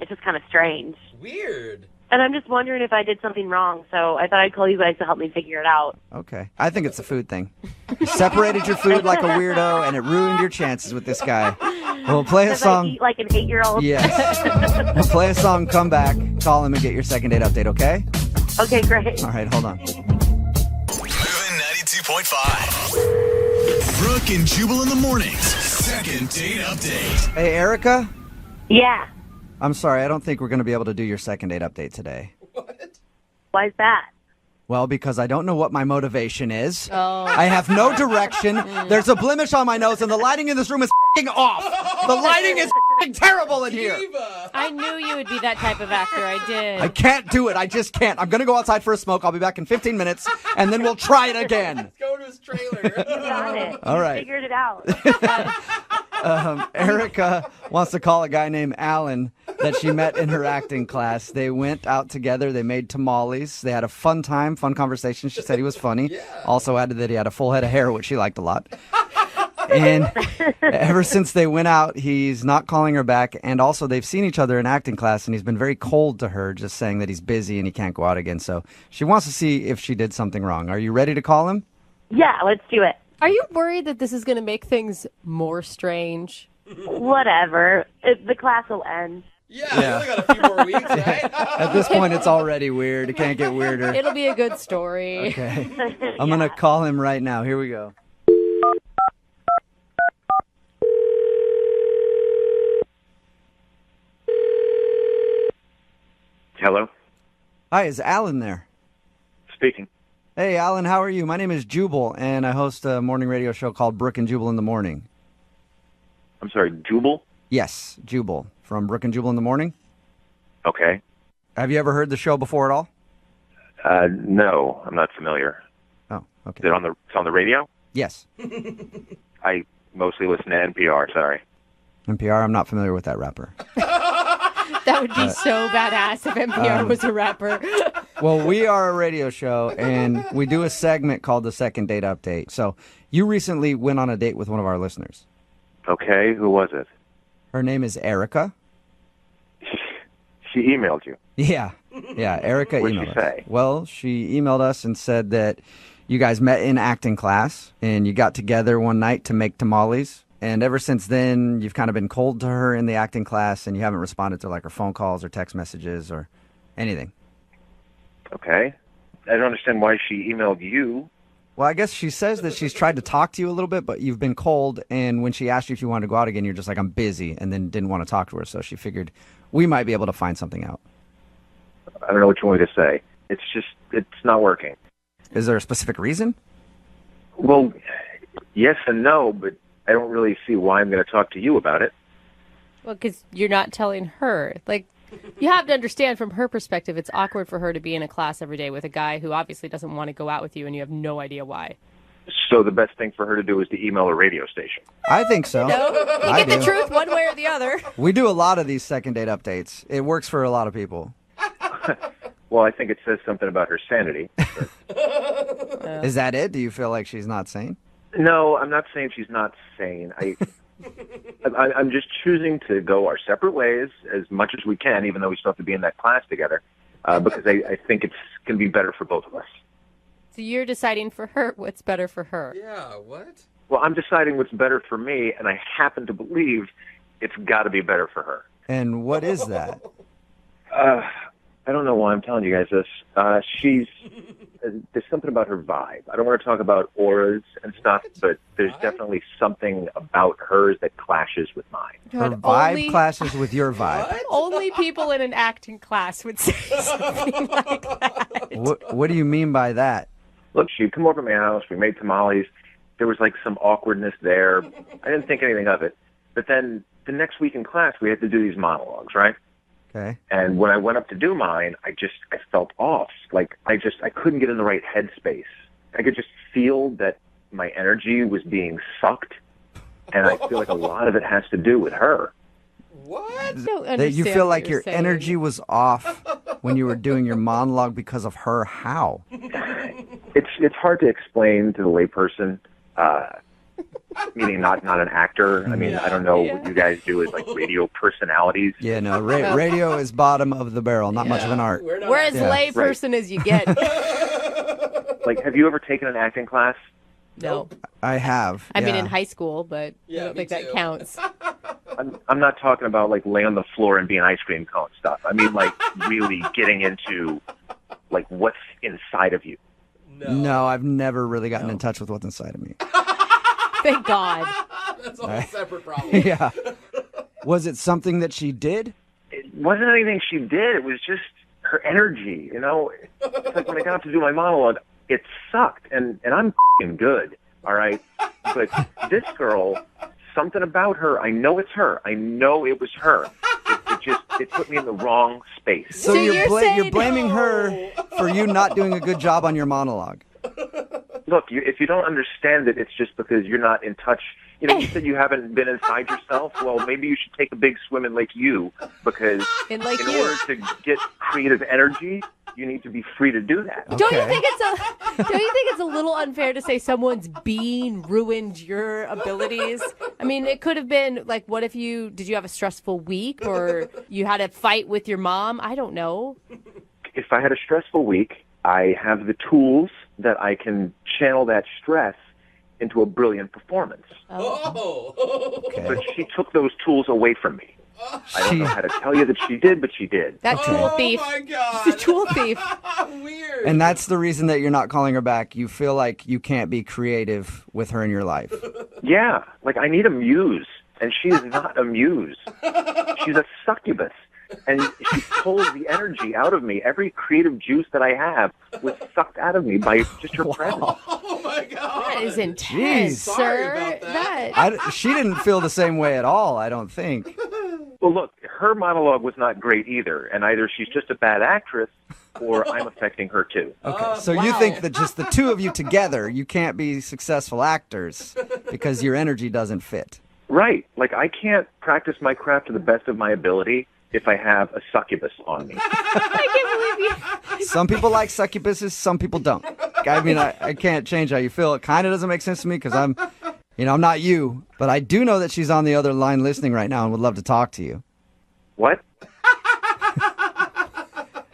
just kind of strange.
Weird.
And I'm just wondering if I did something wrong, so I thought I'd call you guys to help me figure it out.
Okay. I think it's a food thing. You separated your food like a weirdo, and it ruined your chances with this guy. We'll play a song.
I eat like an 8-year-old.
Yes. We'll play a song, come back, call him, and get your second date update, okay?
Okay, great.
All right, hold on.
Moving 92.5. Brooke and Jubal in the mornings. Second date update.
Hey, Erica?
Yeah.
I'm sorry, I don't think we're going to be able to do your second date update today.
Why is that?
Well, because I don't know what my motivation is.
Oh.
I have no direction. There's a blemish on my nose, and the lighting in this room is f***ing off. The lighting is f***ing terrible in here.
I knew you would be that type of actor. I did.
I can't do it. I just can't. I'm going to go outside for a smoke. I'll be back in 15 minutes, and then we'll try it again.
Let's go to his trailer.
You got it.
All right.
You figured it out.
Erica wants to call a guy named Alan that she met in her acting class. They went out together. They made tamales. They had a fun time, fun conversation. She said he was funny. Yeah. Also added that he had a full head of hair, which she liked a lot. And ever since they went out, he's not calling her back. And also, they've seen each other in acting class, and he's been very cold to her, just saying that he's busy and he can't go out again. So she wants to see if she did something wrong. Are you ready to call him?
Yeah, let's do it.
Are you worried that this is going to make things more strange?
Whatever. The class will end.
Yeah, we only got a few more weeks, right?
At this point, it's already weird. It can't get weirder.
It'll be a good story.
Okay. I'm going to call him right now. Here we go.
Hello?
Hi, is Alan there?
Speaking.
Hey, Alan, how are you? My name is Jubal, and I host a morning radio show called Brooke and Jubal in the Morning.
I'm sorry, Jubal?
Yes, Jubal, from Brooke and Jubal in the Morning.
Okay.
Have you ever heard the show before at all?
No, I'm not familiar.
Oh, okay.
Is it it's on the radio?
Yes.
I mostly listen to NPR, sorry.
NPR, I'm not familiar with that rapper.
That would be so badass if NPR was a rapper.
Well, we are a radio show, and we do a segment called the Second Date Update. So you recently went on a date with one of our listeners.
Okay, who was it?
Her name is Erica.
She emailed you.
Yeah, Erica
What did
emailed
she
us.
say?
Well, she emailed us and said that you guys met in acting class, and you got together one night to make tamales. And ever since then, you've kind of been cold to her in the acting class, and you haven't responded to like her phone calls or text messages or anything.
Okay. I don't understand why she emailed you.
Well, I guess she says that she's tried to talk to you a little bit, but you've been cold. And when she asked you if you wanted to go out again, you're just like, I'm busy, and then didn't want to talk to her. So she figured we might be able to find something out.
I don't know what you want me to say. It's not working.
Is there a specific reason?
Well, yes and no, but I don't really see why I'm going to talk to you about it.
Well, because you're not telling her. Like, you have to understand from her perspective, it's awkward for her to be in a class every day with a guy who obviously doesn't want to go out with you, and you have no idea why.
So the best thing for her to do is to email a radio station.
I think so.
No, you
I
get the
do.
truth one way or the other.
We do a lot of these second date updates. It works for a lot of people.
Well, I think it says something about her sanity.
Is that it? Do you feel like she's not sane?
No, I'm not saying she's not sane. I'm just choosing to go our separate ways as much as we can, even though we still have to be in that class together, because I think it's going to be better for both of us.
So you're deciding for her what's better for her.
Yeah, what?
Well, I'm deciding what's better for me, and I happen to believe it's got to be better for her.
And what is that?
I don't know why I'm telling you guys this. There's something about her vibe. I don't want to talk about auras and stuff, but there's definitely something about hers that clashes with mine.
Her
God,
vibe clashes with your vibe.
Only people in an acting class would say something like that.
What do you mean by that?
Look, she'd come over to my house. We made tamales. There was like some awkwardness there. I didn't think anything of it. But then the next week in class, we had to do these monologues, right?
Okay.
And when I went up to do mine, I felt off. Like I couldn't get in the right headspace. I could just feel that my energy was being sucked, and I feel like a lot of it has to do with her.
What?
That you feel like your energy was off when you were doing your monologue because of her. How?
It's hard to explain to the layperson. Meaning not an actor. I mean, I don't know what you guys do as like radio personalities.
Yeah, no, radio is bottom of the barrel, not much of an art.
We're as layperson as you get.
Like, have you ever taken an acting class?
No.
I have.
I mean,
yeah.
in high school, but I don't think that counts.
I'm not talking about like laying on the floor and being ice cream cone stuff. I mean, like really getting into like what's inside of you.
No, I've never really gotten in touch with what's inside of me.
Thank God.
That's a whole separate problem.
Yeah. Was it something that she did?
It wasn't anything she did. It was just her energy, you know? It's like when I got up to do my monologue, it sucked, and I'm f***ing good, all right? But this girl, something about her, I know it's her. I know it was her. It put me in the wrong space.
So you're blaming her for you not doing a good job on your monologue.
Look, if you don't understand it, it's just because you're not in touch. You know, you said you haven't been inside yourself. Well, maybe you should take a big swim in Lake U, because in order to get creative energy, you need to be free to do that.
Don't you think it's a little unfair to say someone's being ruined your abilities? I mean, it could have been like, what if did you have a stressful week, or you had a fight with your mom? I don't know.
If I had a stressful week, I have the tools that I can channel that stress into a brilliant performance.
Oh.
But she took those tools away from me. I don't know how to tell you that she did, but she did.
That tool thief.
Oh my God.
She's a tool thief.
Weird.
And that's the reason that you're not calling her back. You feel like you can't be creative with her in your life.
Yeah, like I need a muse, and she is not a muse. She's a succubus, and she pulls the energy out of me. Every creative juice that I have was sucked out of me by just her presence.
Oh my God.
That is intense,
Jeez.
sir.
Sorry about that.
She didn't feel the same way at all, I don't think.
Well, look, her monologue was not great either, and either she's just a bad actress or I'm affecting her too.
Okay, so you think that just the two of you together, you can't be successful actors because your energy doesn't fit.
Right. Like, I can't practice my craft to the best of my ability if I have a succubus on me.
I can't believe you.
Some people like succubuses, some people don't. I mean, I can't change how you feel. It kind of doesn't make sense to me because I'm not you, but I do know that she's on the other line listening right now and would love to talk to you.
What?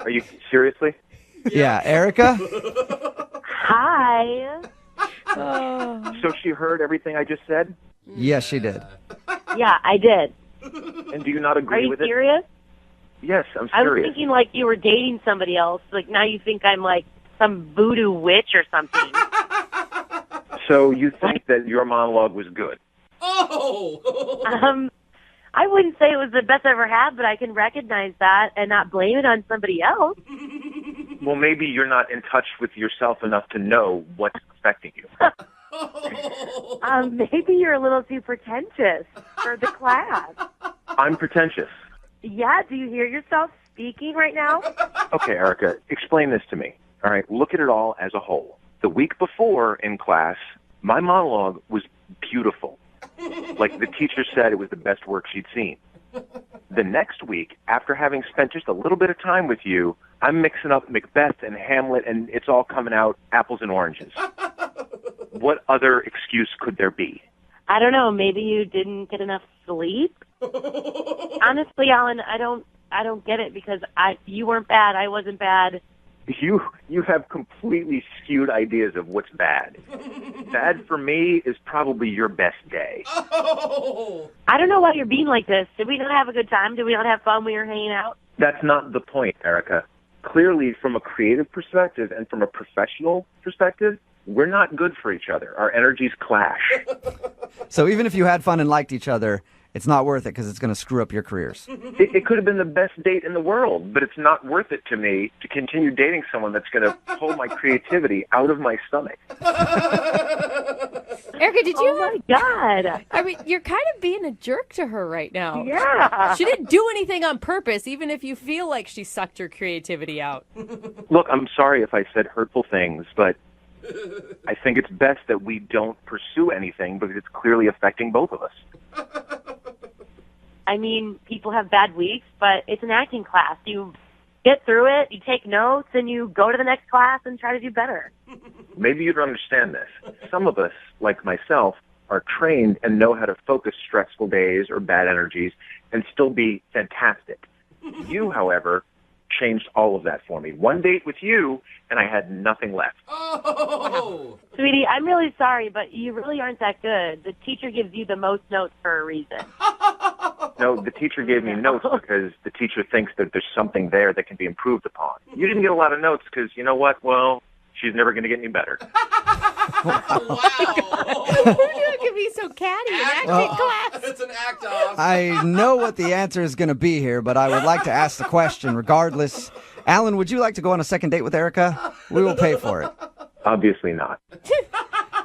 Are you seriously?
Yeah, Erica?
Hi.
So she heard everything I just said?
Yes, she did.
Yeah, I did.
And do you not
Are
agree
you
with
serious?
it? Yes, I'm
I was
serious.
thinking like you were dating somebody else. Like now you think I'm like some voodoo witch or something.
So you think that your monologue was good?
Oh!
I wouldn't say it was the best I ever had, but I can recognize that and not blame it on somebody else.
Well, maybe you're not in touch with yourself enough to know what's affecting you.
Maybe you're a little too pretentious for the class.
I'm pretentious.
Yeah, do you hear yourself speaking right now?
Okay, Erica, explain this to me. All right, look at it all as a whole. The week before in class, my monologue was beautiful. Like the teacher said, it was the best work she'd seen. The next week, after having spent just a little bit of time with you, I'm mixing up Macbeth and Hamlet, and it's all coming out apples and oranges. What other excuse could there be?
I don't know. Maybe you didn't get enough sleep. Honestly, Alan, I don't get it because you weren't bad. I wasn't bad.
You have completely skewed ideas of what's bad. Bad for me is probably your best day.
I don't know why you're being like this. Did we not have a good time? Did we not have fun when we were hanging out?
That's not the point, Erica. Clearly, from a creative perspective and from a professional perspective, we're not good for each other. Our energies clash.
So even if you had fun and liked each other, it's not worth it because it's going to screw up your careers.
It could have been the best date in the world, but it's not worth it to me to continue dating someone that's going to pull my creativity out of my stomach.
Erica, did you?
Oh my God!
I mean, you're kind of being a jerk to her right now.
Yeah.
She didn't do anything on purpose, even if you feel like she sucked your creativity out.
Look, I'm sorry if I said hurtful things, but I think it's best that we don't pursue anything because it's clearly affecting both of us.
I mean, people have bad weeks, but it's an acting class. You get through it, you take notes, and you go to the next class and try to do better.
Maybe you don't understand this. Some of us, like myself, are trained and know how to focus stressful days or bad energies and still be fantastic. You, however, changed all of that for me. One date with you, and I had nothing left.
Oh!
Sweetie, I'm really sorry, but you really aren't that good. The teacher gives you the most notes for a reason.
No, the teacher gave me notes because the teacher thinks that there's something there that can be improved upon. You didn't get a lot of notes because, you know what? Well, she's never going to get any better.
Who knew it could be so catty in acting class?
It's an act off.
I know what the answer is going to be here, but I would like to ask the question regardless. Alan, would you like to go on a second date with Erica? We will pay for it.
Obviously not.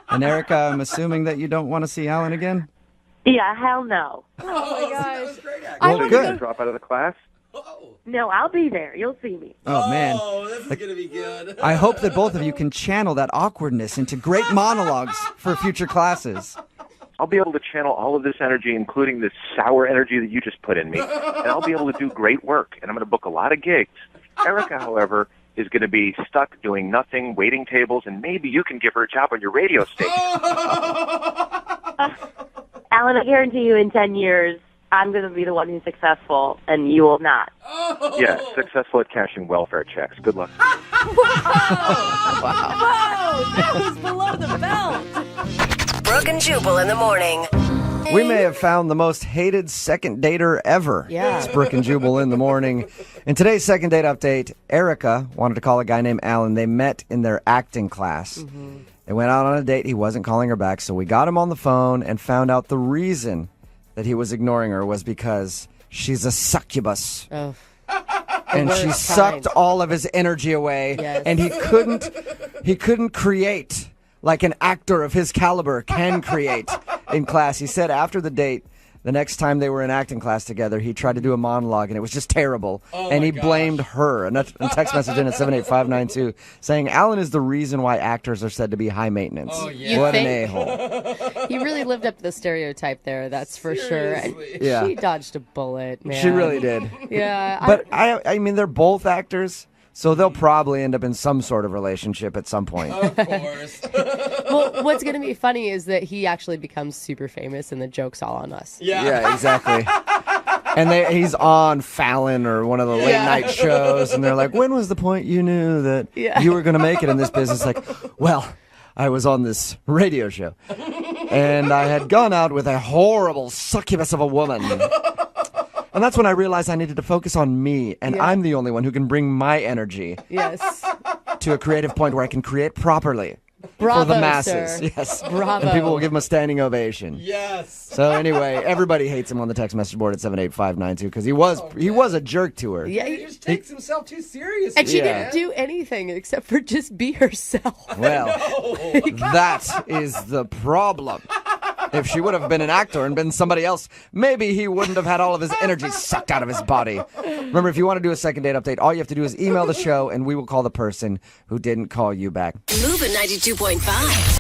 And Erica, I'm assuming that you don't want to see Alan again?
Yeah, hell no.
Oh my gosh.
So you're going to drop out of the class?
No, I'll be there. You'll see me.
Oh, man.
Oh, this is going to be good.
I hope that both of you can channel that awkwardness into great monologues for future classes.
I'll be able to channel all of this energy, including this sour energy that you just put in me, and I'll be able to do great work, and I'm going to book a lot of gigs. Erica, however, is going to be stuck doing nothing, waiting tables, and maybe you can give her a job on your radio station.
Alan, I guarantee you in 10 years, I'm going to be the one who's successful, and you will not.
Yeah, successful at cashing welfare checks. Good luck.
Whoa, that was below the belt.
Brooke and Jubal in the morning.
We may have found the most hated second dater ever.
Yeah.
It's Brooke and Jubal in the morning. In today's second date update, Erica wanted to call a guy named Alan. They met in their acting class.
Mm-hmm.
They went out on a date. He wasn't calling her back, so we got him on the phone and found out the reason that he was ignoring her was because she's a succubus.
Oh.
And she sucked all of his energy away.
Yes.
And he couldn't create like an actor of his caliber can create in class. He said after the date, the next time they were in acting class together, he tried to do a monologue, and it was just terrible. And he blamed her. A text message in at 78592 saying, Alan is the reason why actors are said to be high maintenance.
Oh, yeah.
What an a-hole.
He really lived up to the stereotype there, that's for sure. And
Yeah.
she dodged a bullet, man.
She really did.
Yeah.
But I mean, they're both actors, so they'll probably end up in some sort of relationship at some point.
Of course.
Well, what's going to be funny is that he actually becomes super famous and the joke's all on us.
Yeah, exactly. And he's on Fallon or one of the late night shows, and they're like, when was the point you knew that you were going to make it in this business? Like, well, I was on this radio show, and I had gone out with a horrible succubus of a woman. And that's when I realized I needed to focus on me, and I'm the only one who can bring my energy to a creative point where I can create properly.
Bravo,
for the masses.
sir.
Yes.
Bravo.
And people will give him a standing ovation.
Yes.
So anyway, everybody hates him on the text message board at 78592 because he was a jerk to her.
Yeah,
He just takes himself too seriously.
And she didn't do anything except for just be herself.
Well, that is the problem. If she would have been an actor and been somebody else, maybe he wouldn't have had all of his energy sucked out of his body. Remember, if you want to do a second date update, all you have to do is email the show and we will call the person who didn't call you back.
Move at 92.5.